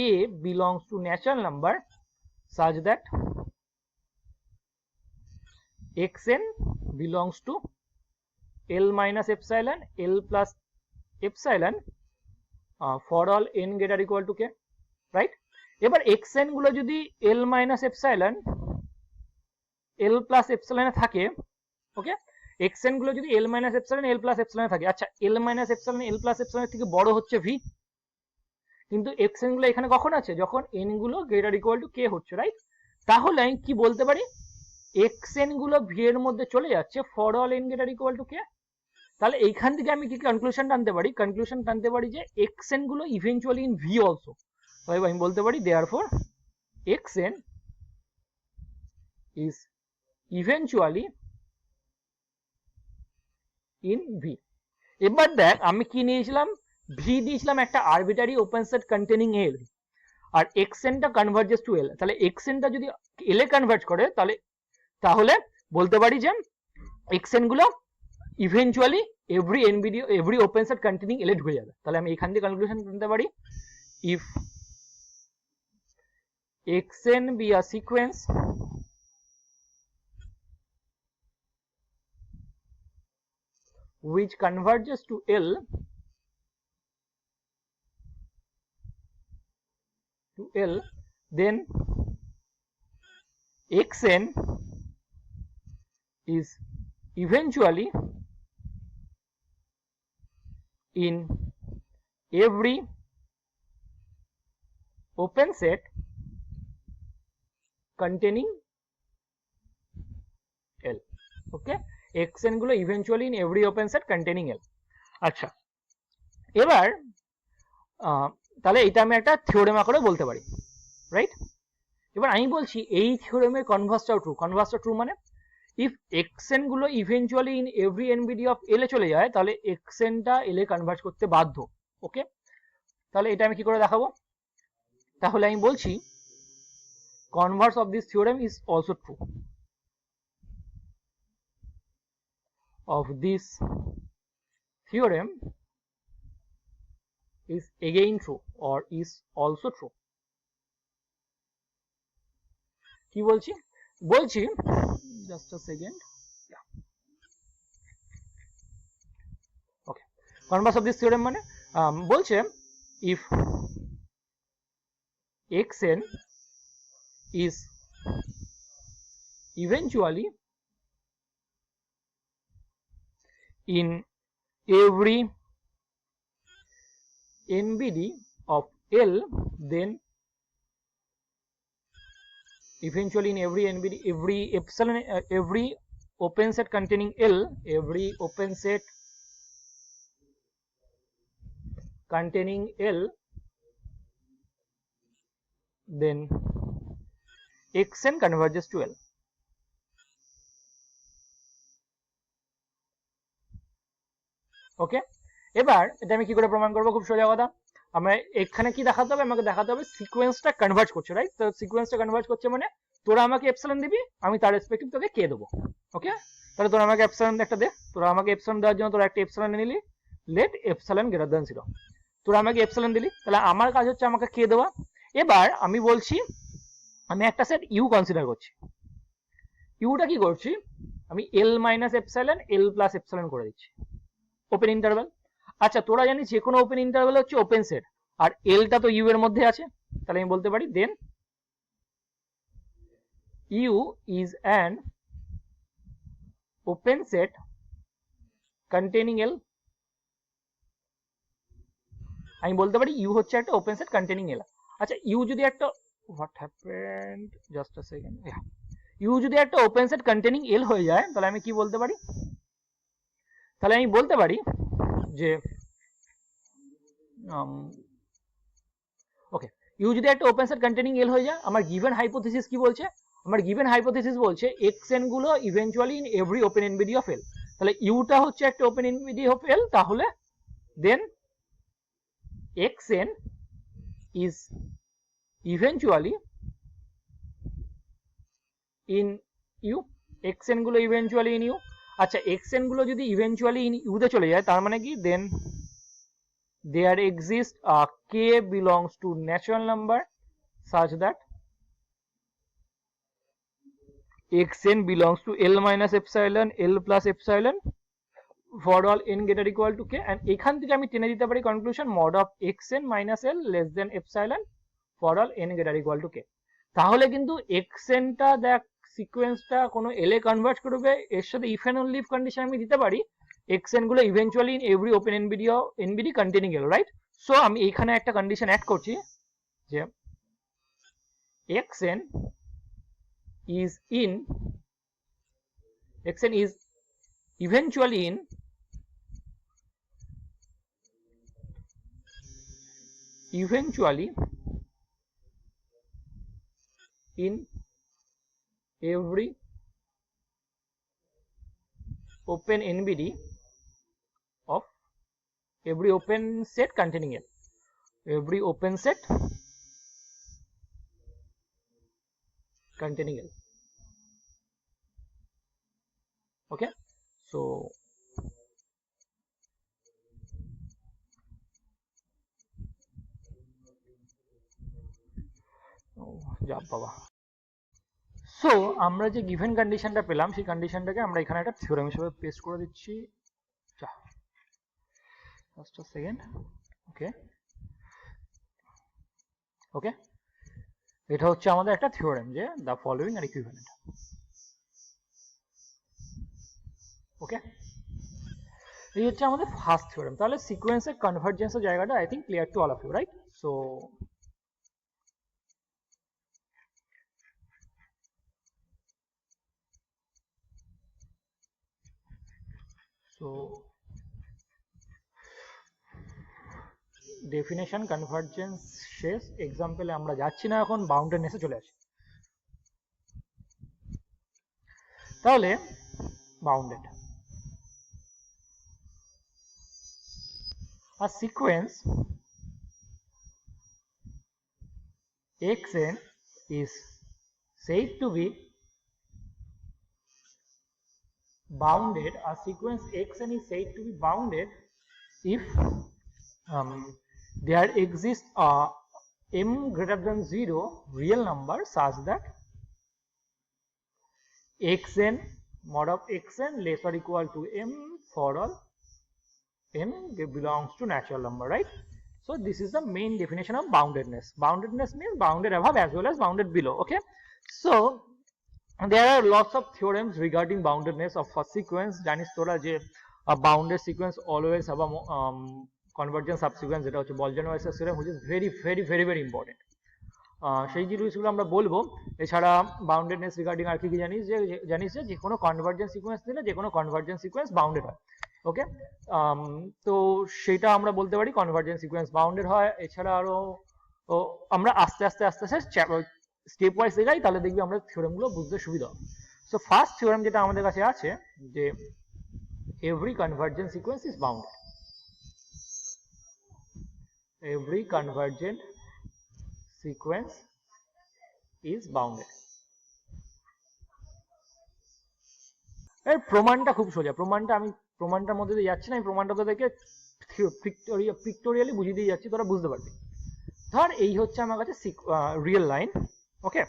belongs to natural number such that xn belongs to L minus epsilon L plus epsilon for all n greater equal to k, right? এবার xn গুলো যদি L minus epsilon L plus epsilon এ থাকে, ওকে, xn গুলো যদি L minus epsilon L plus epsilon এ থাকে, আচ্ছা L minus epsilon L plus epsilon এর থেকে বড় হচ্ছে v, কিন্তু xn গুলো এখানে কখন আছে, যখন n গুলো গ্রেটার ইকুয়াল টু k হচ্ছে, রাইট? তাহলে আমি কি বলতে পারি, xn গুলো v এর মধ্যে চলে যাচ্ছে for all n greater equal to k। তাহলে এইখান থেকে আমি কি কনক্লুশন টানতে পারি, কনক্লুশন টানতে পারি যে xn গুলো ইভেন্চুয়ালি ইন v অলসো, তাই আমি বলতে পারি therefore xn is eventually in v। এবার দেখ আমি কি নিয়েছিলাম, v দিয়েছিলাম একটা arbitrary open set containing L, আর xn টা কনভার্জেস টু L, তাহলে xn টা যদি L এ কনভার্ট করে তাহলে বলতে পারি যে xn গুলো eventually every open set containing L এ ঢুকে যাবে। তাহলে আমি এখান থেকে কনক্লুশন করতে পারি if xn be a sequence which converges to L then xn is eventually in every open set containing L, okay, xn গুলো eventually in every open set containing L। আচ্ছা এবার তাহলে এটা আমি একটা থিওরেম আকারে বলতে পারি, রাইট? এবার আমি বলছি এই থিওরেমের কনভার্সটাও ট্রু। কনভার্সটা ট্রু মানে ইফ xn গুলো eventually in every NBD of L এ চলে যায় তাহলে xn টা L এ কনভার্ট করতে বাধ্য, ওকে? তাহলে এটা আমি কি করে দেখাবো, তাহলে আমি বলছি converse of this theorem is also true, of this theorem is again true or is also true। কি বলছি just a second, yeah, okay, converse of this theorem মানে বলছে if xn is eventually in every NBD of L then eventually in every NBD, every epsilon, every open set containing L, every open set containing L, then xn converges to L. ওকে, এবার এটা আমি কি করে প্রমাণ করব? খুব সোজা কথা, আমরা এখানে কি দেখাতে হবে? আমাকে দেখাতে হবে সিকোয়েন্সটা কনভার্জ করছে, রাইট? তো সিকোয়েন্সটা কনভার্জ করছে মানে তোরা আমাকে এপসিলন দিবি, আমি তার রেসপেক্টিভ তোকে কে দেবো। ওকে, তাহলে তোরা আমাকে এপসিলন একটা দে। তোরা আমাকে এপসিলন দেওয়ার জন্য তোরা একটা এপসিলন নিলি, লেট এপসিলন গ্রেটার দ্যান 0। তোরা আমাকে এপসিলন দিলি, তাহলে আমার কাজ হচ্ছে আমাকে কে দেওয়া। এবার আমি বলছি আমি একটা সেট ইউ কনসিডার করছি। ইউটা কি করছি? আমি L minus epsilon L plus epsilon করে দিচ্ছি, ওপেন ইন্টারভ্যাল। আচ্ছা, তোরা জানিস যে কোনো ওপেন ইন্টারভ্যাল হচ্ছে ওপেন সেট, আর এলটা তো ইউ এর মধ্যে আছে, তাহলে আমি বলতে পারি then U is an open set containing L. আমি বলতে পারি ইউ হচ্ছে একটা ওপেন সেট কন্টেনিং এল। আচ্ছা, ইউ যদি একটা what happened, just a second, you যদি একটা ওপেন সেট কন্টেনিং এল হয়ে যায়, তাহলে আমি কি বলতে পারি? তাহলে আমি বলতে পারি যে ওকে, ইউ যদি একটা ওপেন সেট কন্টেনিং এল হয়ে যায়, আমার গিভেন হাইপোথিসিস কি বলছে? আমার গিভেন হাইপোথিসিস বলছে xn গুলো eventually in every open NBD of L. তাহলে ইউটা হচ্ছে একটা ওপেন এনবিডি অফ এল, তাহলে দেন xn is eventually in u, xn গুলো eventually in u। আচ্ছা, xn গুলো যদি eventually in u তে চলে যায়, তার মানে কি? then there exists a k belongs to natural number such that xn belongs to l minus epsilon l plus epsilon for all n greater equal to k, and এখান থেকে আমি টেনে দিতে পারি conclusion mod of xn minus l less than epsilon for all n greater equal to k। তাহলে কিন্তু xn টা দেখ, সিকোয়েন্সটা কোনো এল এ কনভার্ট করবে, এর সাথে if and only if condition আমি দিতে পারি xn গুলো eventually in every open NBD containing L, right? So আমি এখানে একটা কন্ডিশন অ্যাড করছি যে xn is eventually in every open NBD of every open set containing L, every open set containing L। okay, so যা বাবা, সো আমরা যে গিভেন কন্ডিশনটা পেলাম, সেই কন্ডিশনটাকে আমরা এখানে একটা থিওরেম হিসেবে পেস্ট করে দিচ্ছি। Just a second. ওকে ওকে, এটা হচ্ছে আমাদের একটা থিওরেম যে the following are equivalent. Okay, এই হচ্ছে আমাদের ফার্স্ট থিওরেম। তাহলে সিকোয়েন্সের কনভার্জেন্সের জায়গাটা I think clear to all of you, right? So definition convergence শেষ। এক্সাম্পলে আমরা যাচ্ছি না, এখন বাউন্ডেডনেসে চলে আসি। তাহলে bounded, a sequence xn is said to be bounded, a sequence xn is said to be bounded if there exists a m greater than 0 real number such that xn mod of xn less or equal to m for all n belongs to natural number, right? So this is the main definition of boundedness. Boundedness means bounded above as well as bounded below. Okay, so there are lots of theorems regarding boundedness of a sequence. জানিস তোরা যে a bounded sequence always have a convergent subsequence, যেটা হচ্ছে Bolzano-Weier's theorem, which is very important. সেই জিনিসগুলো আমরা বলবো। এছাড়া বাউন্ডেডনেস রিগার্ডিং আর কি কি জানিস যে কোনো কনভার্জেন্স সিকোয়েন্স দিলে যে কোনো কনভার্জেন্স সিকোয়েন্স বাউন্ডেড হয়। ওকে, তো সেটা আমরা বলতে পারি কনভার্জেন্স সিকোয়েন্স বাউন্ডেড হয়। এছাড়া আরো আমরা আস্তে আস্তে স্টেপ ওয়াইজ এগাই, তাহলে দেখবি আমরা থিওরেমগুলো বুঝতে সুবিধা হবে। সো ফার্স্ট থিওরেম যেটা আমাদের কাছে আছে যে every convergent sequence is bounded. Every convergent sequence is bounded. এর প্রমাণটা খুব সোজা। প্রমাণটার মধ্যে দিয়ে যাচ্ছি না, আমি প্রমাণটা তোদেরকে পিক্টোরিয়ালি বুঝিয়ে দিয়ে যাচ্ছি, তোরা বুঝতে পারবি। ধর এই হচ্ছে আমার কাছে রিয়েল লাইন, ওকে,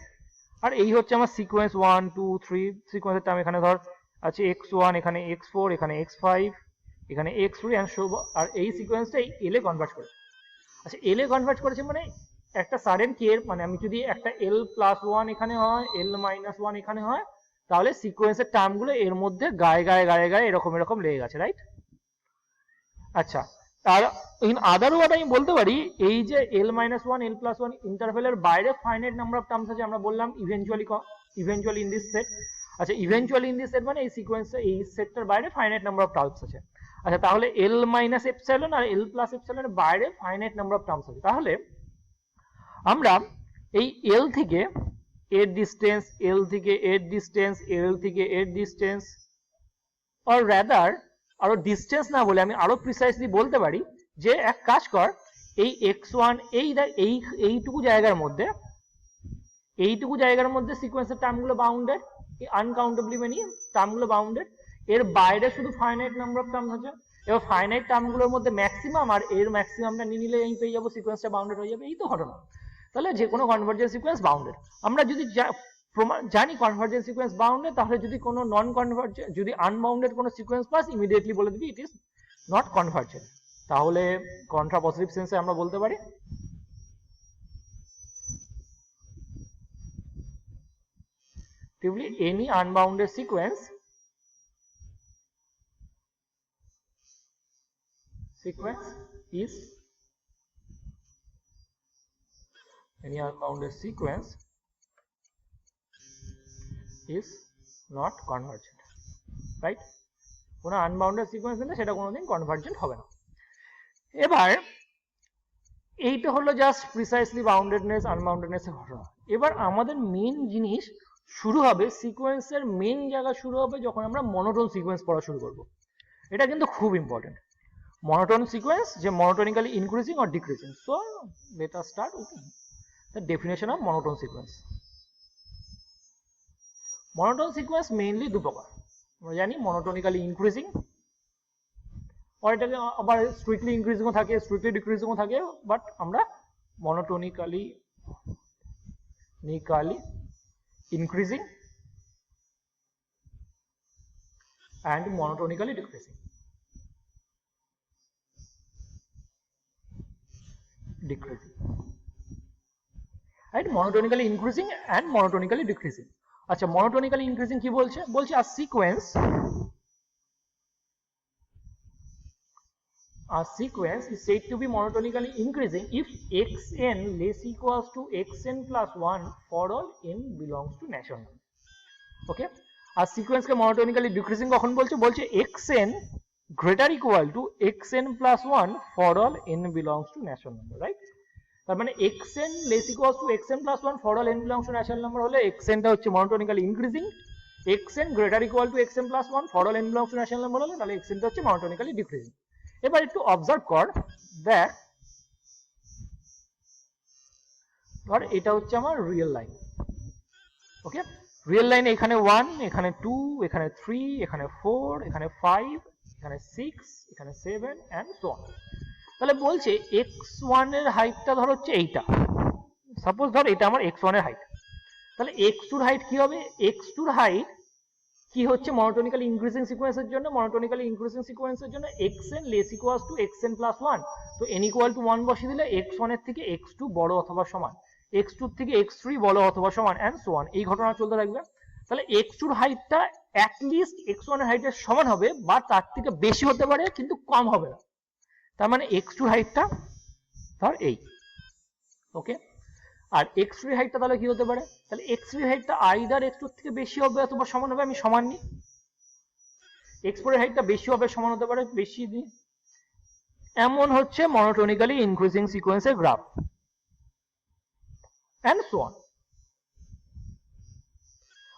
আর এই হচ্ছে আমার সিকোয়েন্স 1 2 3। সিকোয়েন্সের টার্ম এখানে ধর আছে x1, এখানে x4, এখানে x5, এখানে x3 এন্ড সো, আর এই সিকোয়েন্সটা এল এ কনভার্ট করেছে। আচ্ছা, এল এ কনভার্ট করেছে মানে একটা সাডেন কে এর, মানে আমি যদি একটা l+1 এখানে হয়, l-1 এখানে হয়, তাহলে সিকোয়েন্সের টার্মগুলো এর মধ্যে গায়ে গায়ে গায়ে গায়ে এরকম এরকম লেগে গেছে, রাইট? আচ্ছা, আর ইন আদার ওয়ার্ড আমি বলতে পারি এই যে l-1 l+1 ইন্টারভেলের বাইরে ফাইনাইট নাম্বার অফ টার্মস আছে, আমরা বললাম ইভেন্চুয়ালি ইন দিস সেট। আচ্ছা, ইভেন্চুয়ালি ইন দিস সেট মানে এই সিকোয়েন্সে এই সেটটার বাইরে ফাইনাইট নাম্বার অফ টার্মস আছে। আচ্ছা, তাহলে l-ε আর l+ε এর বাইরে ফাইনাইট নাম্বার অফ টার্মস আছে। তাহলে আমরা এই l থেকে এর ডিসটেন্স, l থেকে এর ডিসটেন্স, l থেকে এর ডিসটেন্স, অর রাদার আরো ডিসটেন্স না বলে আমি আরো প্রিসাইসলি বলতে পারি যে এক কাজ কর, এই x1 এইটুকু জায়গার মধ্যে সিকোয়েন্সের টার্মগুলো বাউন্ডেড, আনকাউন্টেবলি মেনি টার্মগুলো বাউন্ডেড, এর বাইরে শুধু ফাইনাইট নাম্বার অফ টার্মস আছে। এবার ফাইনাইট টার্মগুলোর মধ্যে ম্যাক্সিমাম আর এর ম্যাক্সিমামটা নিয়ে নিলে এই পেয়ে যাবো সিকোয়েন্সটা বাউন্ডেড হয়ে যাবে। এই তো ঘটনা। তাহলে যে কোনো কনভার্জেন্ট সিকোয়েন্স বাউন্ডেড। আমরা যদি জানি কনভার্জেন্ট সিকোয়েন্স বাউন্ডেড, তাহলে যদি কোনো নন কনভার্জেন্ট, যদি আনবাউন্ডেড কোনো সিকোয়েন্স পাস, ইমিডিয়েটলি বলে দিবি ইট ইজ নট কনভার্জেন্ট। তাহলে কন্ট্রাপজিটিভ সেন্সে আমরা বলতে পারি any unbounded sequence is any unbounded sequence is not convergent, right? কোনো আনবাউন্ডেড সিকোয়েন্স দিলে সেটা কোনোদিন কনভার্জেন্ট হবে না। এবার এইটা হলো জাস্ট প্রিসাইসলি বাউন্ডেডনেস আনবাউন্ডেডনেস এর ঘটনা। এবার আমাদের মেন জিনিস শুরু হবে, সিকোয়েন্সের মেন জায়গা শুরু হবে যখন আমরা মনোটোন সিকোয়েন্স পড়া শুরু করব। এটা কিন্তু খুব ইম্পর্টেন্ট। মনোটোন সিকোয়েন্স, যে monotonically increasing or decreasing. So let us start with the definition of monotone sequence. Monotone sequence mainly দু প্রকার। আমরা জানি মনোটোনিক্যালি ইনক্রিজিং, আর এটাকে আবার স্ট্রিক্টলি ইনক্রিজিংও থাকে, স্ট্রিক্টলি ডিক্রিজিংও থাকে, বাট আমরা মনোটোনিক্যালি increasing and monotonically decreasing. Right, monotonically increasing and monotonically decreasing. আচ্ছা, monotonically increasing কি বলছে? বলছে a sequence is said to be monotonically increasing if xn less equals to xn plus 1 for all n belongs to natural number. Okay, আর সিকোয়েন্স কে monotonically decreasing কখন বলছে? বলছে xn greater equal to xn plus 1 for all n belongs to natural number, right? তার মানে xn less equals to xn plus 1 for all n belongs to natural number হলে xn টা হচ্ছে monotonically increasing, xn greater equal to xn plus 1 for all n belongs to natural number হলে তাহলে xn টা হচ্ছে monotonically decreasing. এবার একটু অবজার্ভ কর, দেখ, ধর এটা হচ্ছে আমার রিয়েল লাইন। ওকে, রিয়েল লাইন এখানে 1, এখানে 2, এখানে 3, এখানে 4, এখানে 5, এখানে 6, এখানে 7 এন্ড সো অন। তাহলে বলছে x1 এর হাইটটা ধর হচ্ছে এইটা, সাপোজ ধর এটা আমার x1 এর হাইট, তাহলে x2 এর হাইট কি হবে? x2 এর হাইট কি হচ্ছে মনোটোনিক্যালি ইনক্রিজিং সিকোয়েন্সের জন্য? মনোটোনিক্যালি ইনক্রিজিং সিকোয়েন্সের জন্য xn less equals to xn plus 1, তো n ইকুয়াল টু 1 বসিয়ে দিলে x1 এর থেকে x2 বড় অথবা সমান, x2 এর থেকে x3 বড় অথবা সমান এন্ড সো অন, এই ঘটনা চলতে থাকবে। তাহলে x2 এর হাইটটা অ্যাট লিস্ট x1 এর হাইটের সমান হবে বা তার থেকে বেশি হতে পারে, কিন্তু কম হবে না। তার মানে x2 এর হাইটটা ধর এই। ওকে, আর এক্স ফ্রি হাইটটা তাহলে কি হতে পারে, তাহলে এক্স ফ্রি হাইটটা আইদার এক্স টুর থেকে বেশি হবে অথবা সমান হবে, আমি সমান নিই, এক্স ফোর এর হাইটটা বেশি হবে সমান হতে পারে বেশি দিই, এমন হচ্ছে মনোটোনিক্যালি ইনক্রিজিং সিকোয়েন্সের গ্রাফ এন্ড সো অন।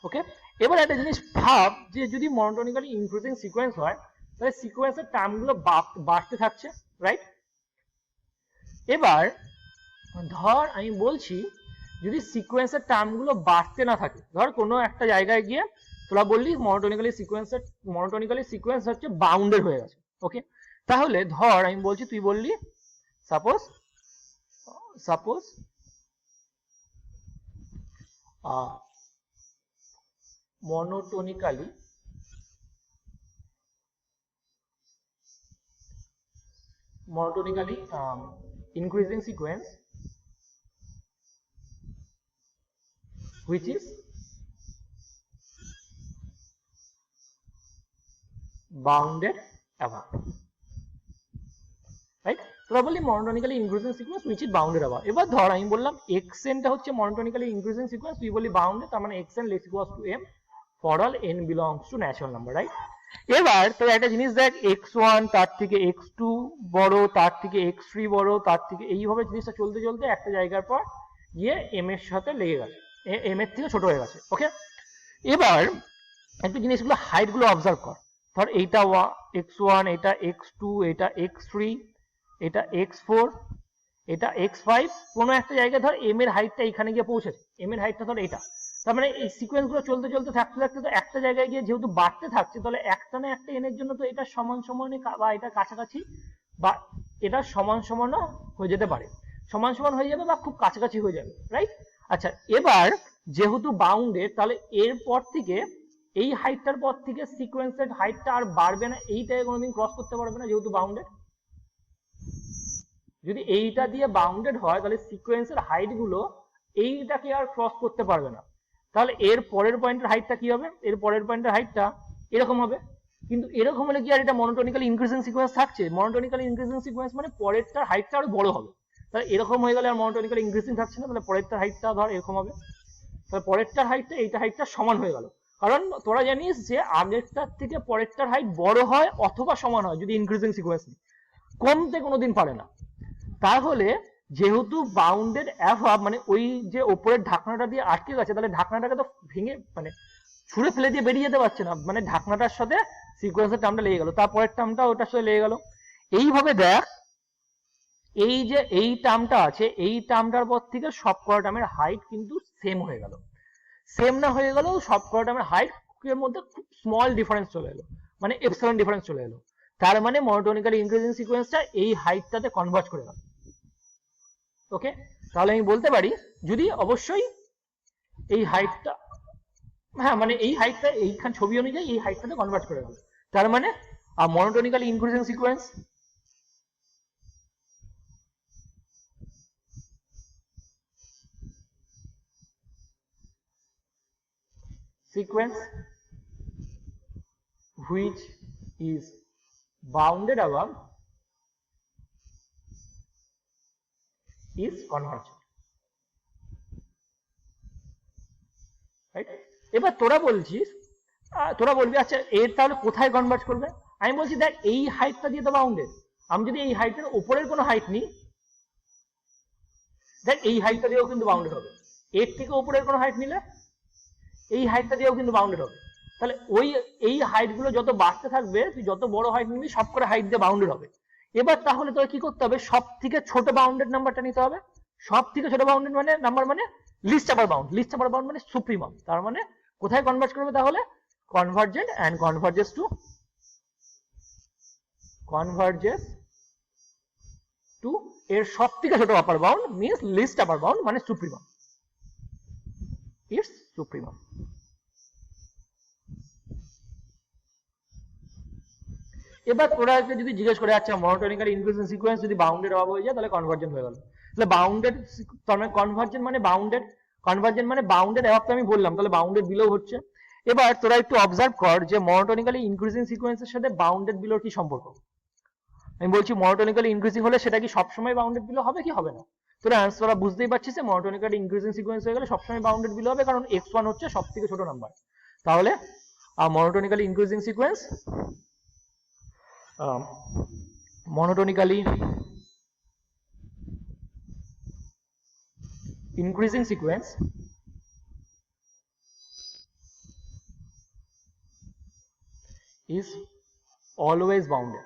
ওকে, এবার একটা জিনিস ভাব যে যদি মনোটোনিক্যালি ইনক্রিজিং সিকোয়েন্স হয় তাহলে সিকোয়েন্সের টার্মগুলো বাড়তে থাকছে, রাইট? এবার ধর আমি বলছি যদি সিকোয়েন্সের টার্মগুলো বাড়তে না থাকে, ধর কোনো একটা জায়গায় গিয়ে তোরা বললি মনোটোনিক্যালি সিকোয়েন্স হচ্ছে বাউন্ডেড হয়ে গেছে, ওকে, তাহলে ধর আমি বলছি, তুই বললি suppose monotonically increasing sequence which is bounded above, right? তোরা বললি monotonically increasing sequence which is bounded above। এবার ধর আমি বললাম xn টা হচ্ছে মনোটোনিক্যালি ইনক্রিজিং সিকোয়েন্স, তুই বললি বাউন্ডেড, তার মানে xn less equals to m for all n belongs to natural number, right? এবার তোর একটা জিনিস দেখ, x1 তার থেকে x2 বড়, তার থেকে x3 বড়, তার থেকে এইভাবে জিনিসটা চলতে চলতে একটা জায়গার পর গিয়ে m এর সাথে লেগে গেছে, m এর থেকে ছোট হয়ে গেছে, ওকে। এবার একটু জিনিসগুলো হাইট গুলো অবজার্ভ কর, ধর এইটা x1, এটা x2, এটা x3, এটা x4, এটা x5, কোনো একটা জায়গায় ধর m এর হাইটটা এখানে গিয়ে পৌঁছেছে, m এর হাইটটা ধর এটা, তার মানে এই সিকোয়েন্স গুলো চলতে চলতে থাকতে থাকতে তো একটা জায়গায় গিয়ে যেহেতু বাড়তে থাকছে, তাহলে একটা না একটা n এর জন্য তো এটা সমান সমানে বা এটা কাছাকাছি বা এটা সমান সমানও হয়ে যেতে পারে, সমান সমান হয়ে যাবে বা খুব কাছাকাছি হয়ে যাবে, রাইট? আচ্ছা, এবার যেহেতু বাউন্ডেড, তাহলে এর পর থেকে এই হাইটটার পর থেকে সিকোয়েন্সের হাইটটা আর বাড়বে না, এইটাকে কোনোদিন ক্রস করতে পারবে না যেহেতু বাউন্ডেড। যদি এইটা দিয়ে বাউন্ডেড হয় তাহলে সিকোয়েন্সের হাইট গুলো এইটাকে আর ক্রস করতে পারবে না, তাহলে এর পরের পয়েন্টের হাইটটা কি হবে, এর পরের পয়েন্টের হাইটটা এরকম হবে, কিন্তু এরকম হলে কি আর এটা মনোটোনিক্যালি ইনক্রিজিং সিকোয়েন্স থাকছে? মনোটোনিক্যালি ইনক্রিজিং সিকোয়েন্স মানে পরেরটার হাইটটা আরো বড় হবে, তাহলে এরকম হয়ে গেলে আর মনোটোনিক্যালি ইনক্রিজিং থাকছে না, তাহলে পরেরটার হাইটটা ধর এরকম হবে, তাহলে পরেরটার হাইটটা এইটা হাইটটা সমান হয়ে গেল, কারণ তোরা জানিস যে আগেরটার থেকে পরেরটার হাইট বড় হয় অথবা সমান হয় যদি ইনক্রিজিং সিকোয়েন্স নেই, কমতে কোনোদিন পারে না। তাহলে যেহেতু বাউন্ডেড অ্যাভাব মানে ওই যে ওপরের ঢাকনাটা দিয়ে আটকে গেছে, তাহলে ঢাকনাটাকে তো ভেঙে মানে ছুঁড়ে ফেলে দিয়ে বেরিয়ে যেতে পারছে না, মানে ঢাকনাটার সাথে সিকোয়েন্সের টার্মটা লেগে গেল, তারপরের টার্মটা ওটার সাথে লেগে গেল। এইভাবে দেখ, এই যে এই টার্মটা আছে, এই টার্মটার পর থেকে সব কটা টার্মের হাইট কিন্তু সেম হয়ে গেল, সেম না হয়ে গেল সব কটা টার্মের হাইট এর মধ্যে খুব স্মল ডিফারেন্স চলে এলো, মানে এপসিলন ডিফারেন্স চলে এলো, তার মানে মনোটোনিক্যালি ইনক্রিজিং সিকোয়েন্সটা এই হাইটটাতে কনভার্জ করে গেল, ওকে। তাহলে আমি বলতে পারি যদি অবশ্যই এই হাইটটা, হ্যাঁ মানে এই হাইটটা এইখান ছবি অনুযায়ী এই হাইটটাতে কনভার্ট করে গেল, তার মানে monotonically increasing sequence which is bounded above is convergent, right? এবার তোরা বলবি আচ্ছা এর তাহলে কোথায় কনভার্জ করবে, আমি বলছি দেখ এই হাইটটা দিয়ে তো বাউন্ডেড, আমি যদি এই হাইটের উপরের কোনো হাইট নিই, দেখ এই হাইটটা দিয়েও কিন্তু বাউন্ডেড হবে, এর থেকে উপরের কোনো হাইট নিলে এই হাইটটা দিয়েও কিন্তু বাউন্ডেড হবে, তাহলে ওই এই হাইট গুলো যত বাড়তে থাকবে, তুই যত বড় হাইট নিবি সব করে হাইট দিয়ে বাউন্ডেড হবে। এবার তাহলে তোর কি করতে হবে, সব থেকে ছোট বাউন্ডেড নাম্বারটা নিতে হবে, সব থেকে ছোট বাউন্ডেড মানে নাম্বার মানে লিস্ট আপার বাউন্ড, লিস্ট আপার বাউন্ড মানে সুপ্রিমাম, তার মানে কোথায় কনভার্জ করবে তাহলে কনভার্জেন্ট এন্ড কনভার্জেস টু এর সব থেকে ছোট আপার বাউন্ড মিন্স লিস্ট আপার বাউন্ড মানে সুপ্রিমাম, ইটস সুপ্রিমাম। এবার তোরা যদি জিজ্ঞেস করে আচ্ছা মনোটোনিক্যালি ইনক্রিজিং সিকোয়েন্স যদি বাউন্ডেড অভাব হয়ে যায় তাহলে কনভার্জেন্ট হয়ে গেল, তাহলে বাউন্ডেড তার মানে কনভার্জেন্ট মানে বাউন্ডেড অভাব তো আমি বললাম, তাহলে বাউন্ডেড বিলো হচ্ছে। এবার তোরা একটু অবজার্ভ কর যে মনোটোনিক্যালি ইনক্রিজিং সিকোয়েন্সের সাথে বাউন্ডেড বিলোর কি সম্পর্ক। আমি বলছি মনোটোনিক্যালি ইনক্রিজিং হলে সেটা কি সবসময় বাউন্ডেড বিলো হবে কি হবে না, তোরা অ্যান্সারটা বুঝতেই পারছিস মনোটোনিক্যালি ইনক্রিজিং সিকোয়েন্স হয়ে গেলে সবসময় বাউন্ডেড বিলো হবে, কারণ x1 হচ্ছে সবথেকে ছোট নাম্বার। তাহলে monotonically increasing sequence monotonically increasing sequence is always bounded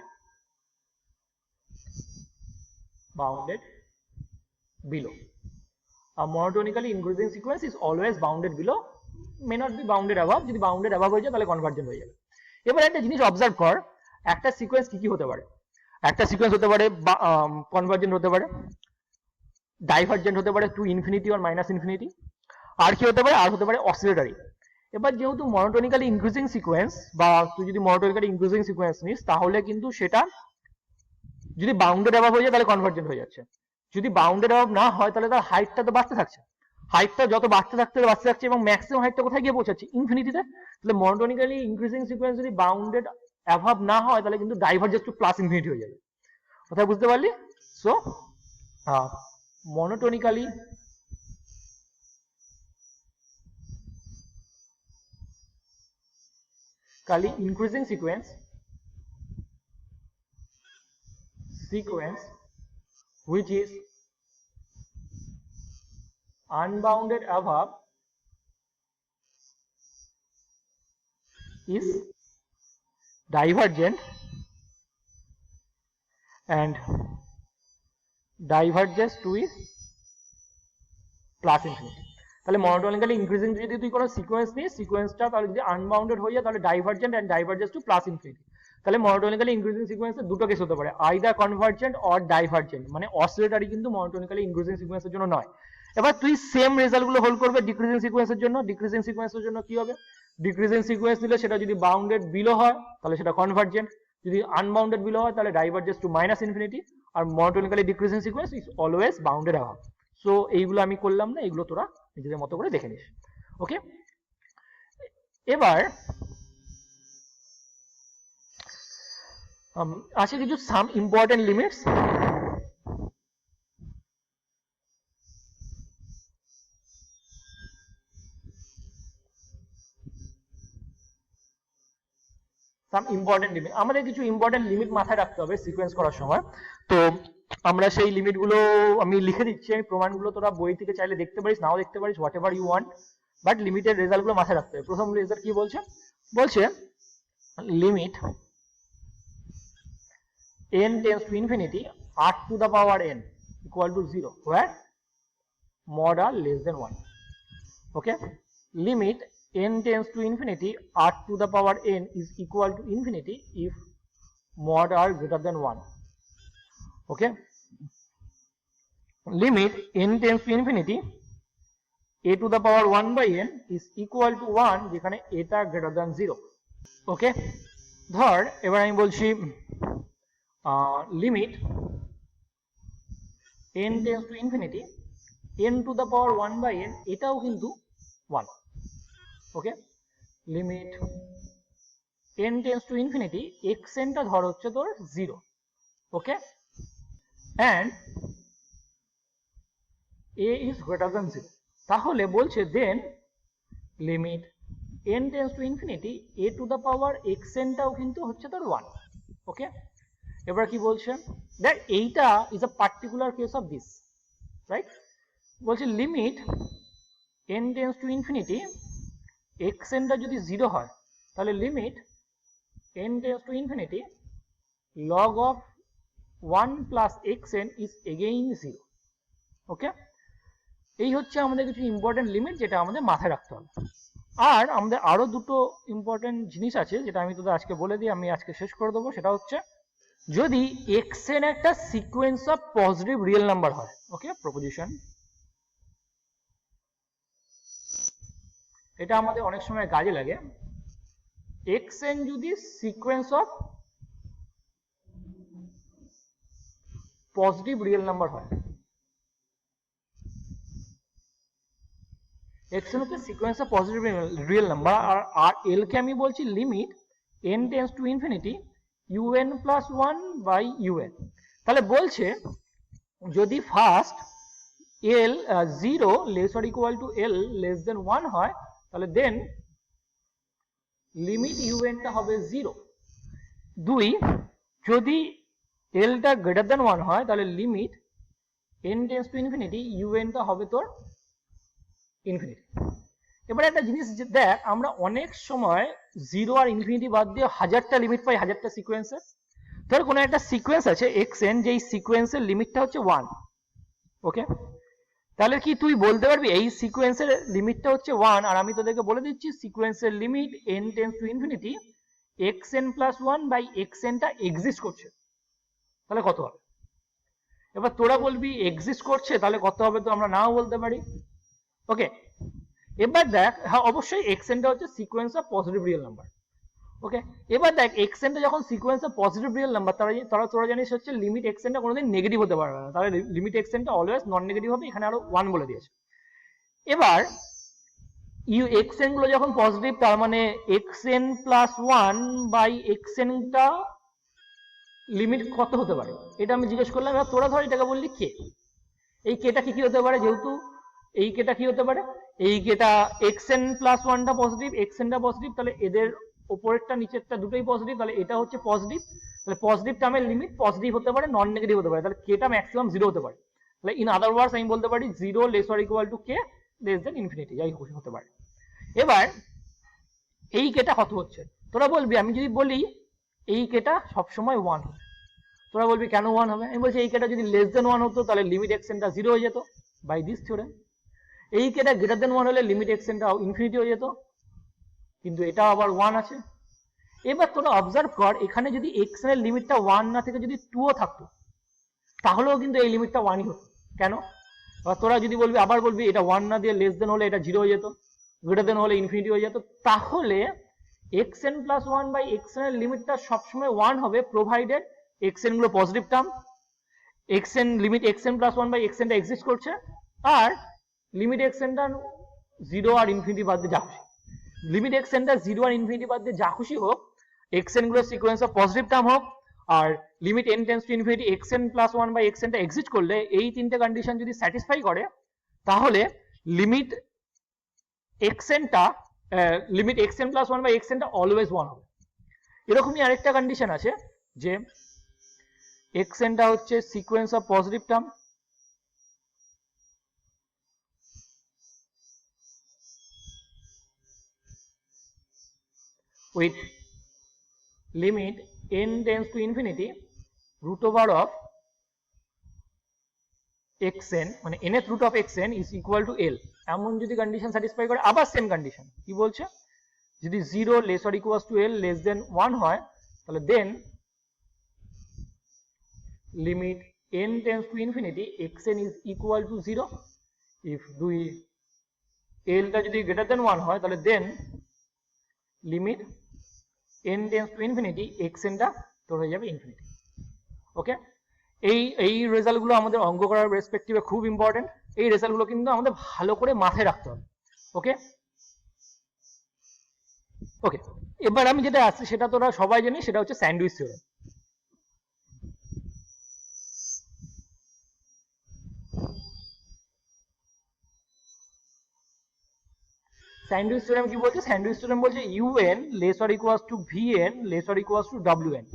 below. A monotonically increasing sequence is always bounded below, may not be bounded above. যদি bounded above হয়ে যায় তাহলে কনভার্জেন্ট হয়ে যাবে। এবার একটা জিনিস অবজার্ভ কর, একটা সিকোয়েন্স কি কি হতে পারে। একটা সিকোয়েন্স হতে পারে কনভার্জেন্ট হতে পারে, ডাইভার্জেন্ট হতে পারে to infinity or minus infinity, আর কি হতে পারে, আর হতে পারে অসিলেটরি। এবার যেহেতু মনোটোনিক্যালি ইনক্রিজিং সিকোয়েন্স, বা তুই যদি মনোটোনিক্যালি ইনক্রিজিং সিকোয়েন্স নিস তাহলে কিন্তু সেটা যদি বাউন্ডেড অ্যাবাভ হয়ে যায় তাহলে কনভার্জেন্ট হয়ে যাচ্ছে। যদি বাউন্ডেড অ্যাবাভ না হয় তাহলে তার হাইটটা তো বাড়তে থাকছে, হাইটটা যত বাড়তে থাকছে এবং ম্যাক্সিমাম হাইটটা কোথায় গিয়ে পৌঁছাচ্ছে, ইনফিনিটিতে। তাহলে মনোটোনিক্যালি ইনক্রিজিং সিকোয়েন্স যদি বাউন্ডেড অ্যাবাভ না হয় তাহলে কিন্তু ডাইভার্জেন্স টু প্লাস ইনফিনিটি হয়ে যাবে। কথা বুঝতে পারলি? So monotonically increasing sequence which is unbounded above is divergent and diverges to is plus infinity. তাহলে মনোটোনিক্যালি ইনক্রিজিং যদি তুই কোনো সিকোয়েন্স নিস, সিকোয়েন্সটা তাহলে যদি আনবাউন্ডেড হয়ে যায় তাহলে divergent and diverges to plus infinity. তাহলে মনোটোনিক্যালি ইনক্রিজিং সিকোয়েন্সের দুটো কেস হতে পারে, আইদার কনভার্জেন্ট অর ডাইভার্জেন্ট, মানে অসিলেটরি কিন্তু মনোটোনিক্যালি ইনক্রিজিং সিকোয়েন্সের জন্য নয়। এবার তুই সেম রেজাল্ট গুলো হোল্ড করবে ডিক্রিজিং সিকোয়েন্সের জন্য। ডিক্রিজিং সিকোয়েন্সের জন্য কি হবে, ডিক্রিজিং সিকোয়েন্স নিলে সেটা যদি বাউন্ডেড বিলো হয় তাহলে সেটা কনভার্জেন্ট, যদি আনবাউন্ডেড বিলো হয় তাহলে ডাইভার্জেস টু মাইনাস ইনফিনিটি, আর monotonically decreasing sequence is always bounded above. So এইগুলো আমি করলাম না, এগুলো তোরা নিজেদের মতো করে দেখে নিস। ওকে, এবার আছে কিছু some important limits. Some important limit, আমাদের কিছু ইম্পর্টেন্ট লিমিট মাথায় রাখতে হবে সিকোয়েন্স করার সময়। তো আমরা সেই লিমিটগুলো আমি লিখে দিচ্ছি, আমি প্রমাণগুলো তোরা বই থেকে চাইলে দেখতে পারিস, নাও দেখতে পারিস, whatever you want, but লিমিটের রেজাল্টগুলো মাথায় রাখতে হবে। প্রথম রেজাল্ট কি বলছে, বলছে limit n tends to infinity r to the power n equal to 0 where mod r less than 1. Okay, limit n tends to infinity r to the power n is equal to infinity if mod r greater than 1. Okay, limit n tends to infinity a to the power 1 by n is equal to 1 যেখানে এটা greater than 0. Okay, ধর এবার আমি বলছি limit n tends to infinity n to the power 1 by n এটাও কিন্তু 1. ওকে, limit n tends to infinity xn টা ধর হচ্ছে তোর 0. ওকে, and a is greater than 0, তাহলে বলছে দেন limit n tends to infinity a to the power xn টাও কিন্তু হচ্ছে তোর 1. ওকে, এবার কি বলছে, দেখ এইটা is a particular case of this, right? বলছে limit n tends to infinity xn টা যদি 0 হয় তাহলে limit n tends to infinity log of 1 plus xn is again 0. ওকে, এই হচ্ছে আমাদের কিছু ইম্পর্টেন্ট লিমিট যেটা আমাদের মাথায় রাখতে হবে। আর আমাদের আরো দুটো ইম্পর্টেন্ট জিনিস আছে যেটা আমি তোদের আজকে বলে দিই, আমি আজকে শেষ করে দেবো। সেটা হচ্ছে যদি xn একটা sequence of positive real number হয়, ওকে, প্রপোজিশন, এটা আমাদের অনেক সময় কাজে লাগে। xn যদি sequence of positive real number হয়, xn হচ্ছে sequence of positive real number, আর l কে আমি বলছি limit n tends to infinity un plus 1 by un। তাহলে বলছে যদি first l 0 less or equal to l less than 1 হয়, তাহলে দেন লিমিট un টা হবে 0। 2 যদি l টা গ্রেটার দেন 1 হয় তাহলে limit n tends to infinity un টা হবে তোর ইনফিনিটি। এবারে একটা জিনিস দেখ, আমরা অনেক সময় 0 আর ইনফিনিটি বাদ দিয়ে হাজারটা লিমিট পাই, হাজারটা সিকোয়েন্সে। ধর কোনো একটা সিকোয়েন্স আছে xn, যেই সিকোয়েন্সের লিমিটটা হচ্ছে 1, ওকে? তাহলে কি তুই বলতে পারবি এই সিকোয়েন্সের লিমিটটা হচ্ছে 1, আর আমি তোদেরকে বলে দিচ্ছি সিকোয়েন্সের limit n tends to infinity xn plus 1 by xn টা এক্সিস্ট করছে, তাহলে কত হবে? এবার তোরা বলবি এক্সিস্ট করছে, তাহলে কত হবে তো আমরা নাও বলতে পারি, ওকে? এবার দেখ, হ্যাঁ অবশ্যই xn টা হচ্ছে sequence of positive real number, okay? এবার দেখ xn টা যখন sequence of positive real number, তোরা জানিস হচ্ছে লিমিট xn টা কোনোদিন নেগেটিভ হতে পারবে না, তাহলে লিমিট xn টা অলওয়েজ নন নেগেটিভ হবে, এখানে আরো 1 বলে দিয়েছে। এবার xn গুলো যখন পজিটিভ, তার মানে xn প্লাস 1 বাই xn টা লিমিট কত হতে পারে, এটা আমি জিজ্ঞেস করলাম। এবার তোরা ধর এটাকে বললি কে, এই কেটা কি হতে পারে, যেহেতু এই কেটা কি হতে পারে, এই কেটা xn প্লাস 1 টা পজিটিভ, xn টা পজিটিভ, তাহলে এদের উপরেরটা নিচেরটা দুটোই পজিটিভ, তাহলে এটা হচ্ছে পজিটিভ, তাহলে পজিটিভ টার্মের লিমিট পজিটিভ হতে পারে, নন নেগেটিভ হতে পারে, তাহলে কেটা ম্যাক্সিমাম 0 হতে পারে। তাহলে ইন আদার ওয়ার্ডস আমি বলতে পারি 0 less or equal two k less than infinity, যাই হতে পারে। এবার এই কেটা কত হচ্ছে, তোরা বলবি, আমি যদি বলি এই কেটা সবসময় 1 হবে, তোরা বলবি কেন 1 হবে? আমি বলছি এই কেটা যদি লেস দেন 1 হতো তাহলে লিমিট xn টা 0 হয়ে যেত বাই দিস থিওরেম। এই কেটা গ্রেটার দেন 1 হলে লিমিট xn টা ইনফিনিটি হয়ে যেত, কিন্তু এটা আবার 1 আছে। এবার তোরা অবজার্ভ কর, এখানে যদি xn এর লিমিটটা 1 না থেকে যদি 2 ও থাকতো তাহলেও কিন্তু এই লিমিটটা 1ই হতো। কেন? এবার তোরা যদি বলবি, আবার বলবি এটা 1 না দিয়ে লেস দেন হলে এটা 0 হয়ে যেত, গ্রেটার দেন হলে ইনফিনিটি হয়ে যেত, তাহলে xn প্লাস 1 বাই xn এর লিমিটটা সবসময় 1 হবে, প্রোভাইডেড xn গুলো positive term, xn limit xn plus 1 by xn টা এক্সিস্ট করছে, আর লিমিট xn টা 0 আর ইনফিনিটি বাদ দিয়ে যা খুশি, লিমিট xn টা 0 আর ইনফিনিটি বাদ দিয়ে যা খুশি হোক, xn গুলো সিকোয়েন্স অফ পজিটিভ টার্ম হোক, আর limit n tends to infinity xn plus 1 by xn টা এক্সিস্ট করলে, এই তিনটে কন্ডিশন যদি স্যাটিসফাই করে, তাহলে লিমিট xn টা limit xn plus 1 by xn টা অলওয়েজ 1 হবে। এরকমই আরেকটা কন্ডিশন আছে যে xn টা হচ্ছে sequence of positive term, with limit n tends to infinity root over of xn, মানে nth root of xn is equal to l, এমন যদি কন্ডিশন স্যাটিসফাই করে। আবার সেম কন্ডিশন কি বলছে, যদি 0 less or equals to l less than 1 হয়, তাহলে দেন limit n tends to infinity xn is equal to 0, if l টা যদি গ্রেটার দেন 1 হয় তাহলে দেন limit n tends to infinity xn টা তোর হয়ে যাবে ইনফিনিটি, ওকে? এই রেজাল্টগুলো আমাদের অঙ্ক করার রেসপেক্টিভে খুব ইম্পর্টেন্ট, এই রেজাল্টগুলো কিন্তু আমাদের ভালো করে মাথায় রাখতে হবে, ওকে? ওকে, এবার আমি যেটা আসছি সেটা তোরা সবাই জানি, সেটা হচ্ছে স্যান্ডউইচ থিওরেম। স্যান্ডউইচ থিওরেম কি বলছে? স্যান্ডউইচ থিওরেম বলছে un less or equals to vn less or equals to wn।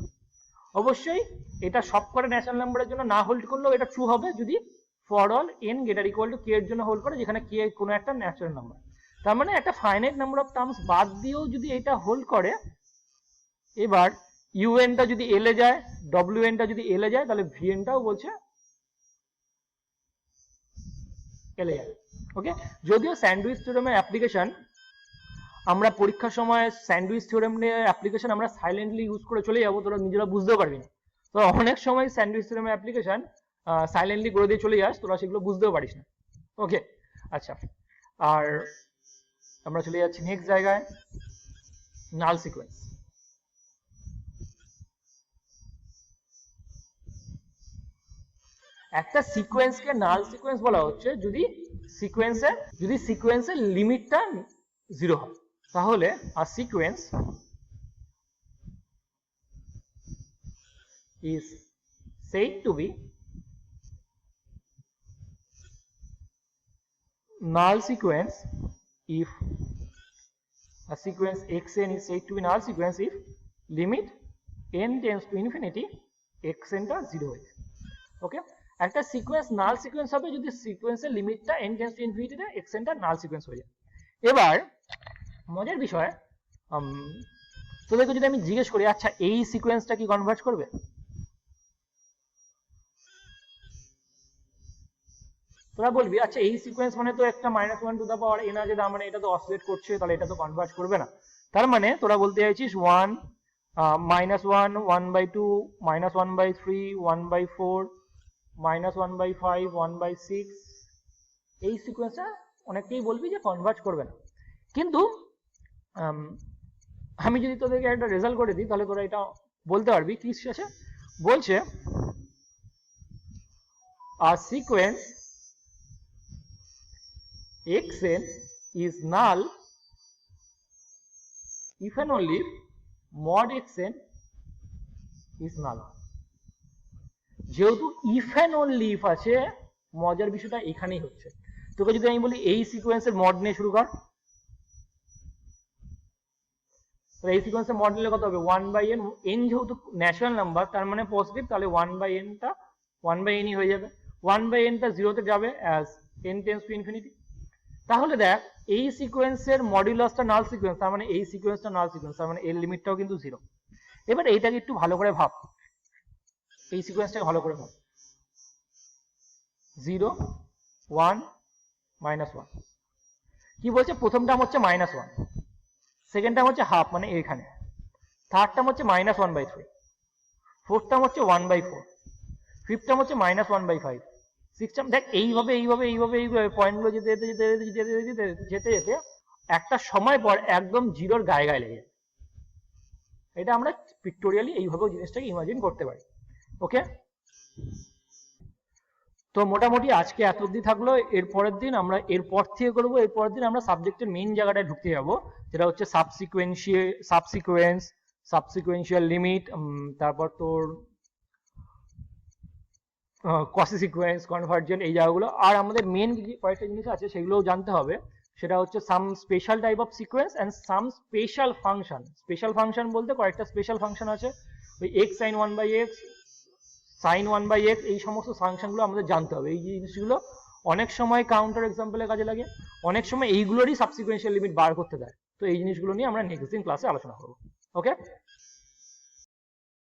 অবশ্যই এটা সবকটা ন্যাচারাল নাম্বারের জন্য না হোল্ড করলেও এটা ট্রু হবে যদি for all n greater equal to k এর জন্য হোল্ড করে, যেখানে k কোনো একটা ন্যাচারাল নাম্বার। তার মানে একটা ফাইনাইট নাম্বার অফ টার্মস বাদ দিয়েও যদি এটা হোল্ড করে, এবার un টা যদি l এ যায়, wn টা যদি l এ যায়, তাহলে vn টাও বলছে l এ যাবে, ওকে? যদিও স্যান্ডউইচ থিওরেমের অ্যাপ্লিকেশন আমরা পরীক্ষার সময় স্যান্ডউইচ থিওরেম নিয়ে অ্যাপ্লিকেশন আমরা সাইলেন্টলি ইউজ করে চলে যাবো, তোরা নিজেরা বুঝতেও পারবি না। তো অনেক সময় স্যান্ডউইচ থিওরেমের অ্যাপ্লিকেশন সাইলেন্টলি করে দিয়ে চলে যাস, তোরা সেগুলো বুঝতেও পারিস না, ওকে? আচ্ছা, আর আমরা চলে যাচ্ছি নেক্সট জায়গায়, নাল সিকোয়েন্স। একটা সিকোয়েন্সকে নাল সিকোয়েন্স বলা হচ্ছে যদি সিকোয়েন্সের লিমিটটা 0 হয়, তাহলে a sequence is said to be null sequence if a sequence xn is said to be null sequence if limit n tends to infinity xn টা 0 হয়ে যায়। ওকে, একটা সিকোয়েন্স নাল সিকোয়েন্স হবে যদি সিকোয়েন্সের লিমিটটা n টেন্ডস টু ইনফিনিটিতে xn টা নাল সিকোয়েন্স হয়ে যায়। এবার মজার বিষয়, তোদেরকে যদি আমি জিজ্ঞেস করি আচ্ছা এই সিকোয়েন্সটা কি কনভার্জ করবে, তোরা বলবি আচ্ছা এই সিকোয়েন্স মানে তো একটা -1 টু দা পাওয়ার n আছে, তার মানে এটা তো অসিলেট করছে, তাহলে এটা তো কনভার্জ করবে না। তার মানে তোরা বলতে চাইছিস 1 -1 1/2 -1/3 1/4 -1/5 1/6 এই সিকোয়েন্সটা অনেককেই বলবি যে কনভার্জ করবে না। কিন্তু আমি যদি তোদেরকে একটা রেজাল্ট করে দিই তাহলে তোরা এটা বলতে পারবি কি আছে, বলছে a sequence xn is null if and only if mod xn is null। যেহেতু ইফ এন্ড অনলি ইফ আছে, মজার বিষয়টা এখানেই হচ্ছে। তোকে যদি আমি বলি এই সিকোয়েন্সের মড নিয়ে শুরু কর, এই সিকোয়েন্সের মড নিলে কত হবে 1/n, n যেহেতু ন্যাচারাল নাম্বার তার মানে পজিটিভ, তাহলে 1/n টা 1/n ই হয়ে যাবে, 1/n টা 0 তে যাবে as n tends to infinity. তাহলে দেখ এই সিকোয়েন্সের মডুলাসটা নাল সিকোয়েন্স, তার মানে এই সিকোয়েন্সটা নাল সিকোয়েন্স, তার মানে এর লিমিটটাও কিন্তু 0। এবার এইটাকে একটু ভালো করে ভাব, এই সিকোয়েন্সটাকে ভালো করে ভাব, 0 1 -1 কি বলছে, প্রথম টার্ম হচ্ছে -1, সেকেন্ড টার্ম হচ্ছে হাফ মানে এখানে, থার্ড টার্ম হচ্ছে -1/3, ফোর্থ টার্ম হচ্ছে 1/4, ফিফথ টার্ম হচ্ছে -1/5, সিক্স টার্ম। দেখ এইভাবে এইভাবে এইভাবে এইভাবে পয়েন্টগুলো যেতে যেতে যেতে যেতে যেতে যেতে যেতে একটা সময় পর একদম জিরোর গায়ে গায়ে লেগে যায়। এটা আমরা পিক্টোরিয়ালি এইভাবে জিনিসটাকে ইমাজিন করতে পারি। ওকে, তো মোটামুটি আজকে এত অবধি থাকলো। এরপরের দিন আমরা এরপর থেকে করবো, এরপরের দিন আমরা সাবজেক্টের মেইন জায়গাটায় ঢুকতে যাবো, যেটা হচ্ছে সাবসিকুয়েন্সিয়াল লিমিট, তারপর তোর কসি সিকোয়েন্স, কনভার্জেন্ট, এই জায়গাগুলো। আর আমাদের মেইন কয়েকটা জিনিস আছে সেগুলোও জানতে হবে, সেটা হচ্ছে some special type of sequence and some special function. Special function বলতে কয়েকটা স্পেশাল ফাংশন আছে, ওই x sin 1/x sin 1/x এই সমস্ত ফাংশনগুলো আমাদের জানতে হবে। এই জিনিসগুলো অনেক সময় কাউন্টার এক্সাম্পলের কাজে লাগে, অনেক সময় এইগুলোরই সাবসিকুয়েন্সিয়াল লিমিট বার করতে দেয়। তো এই জিনিসগুলো নিয়ে আমরা নেক্সট দিন ক্লাসে আলোচনা করবো। ওকে।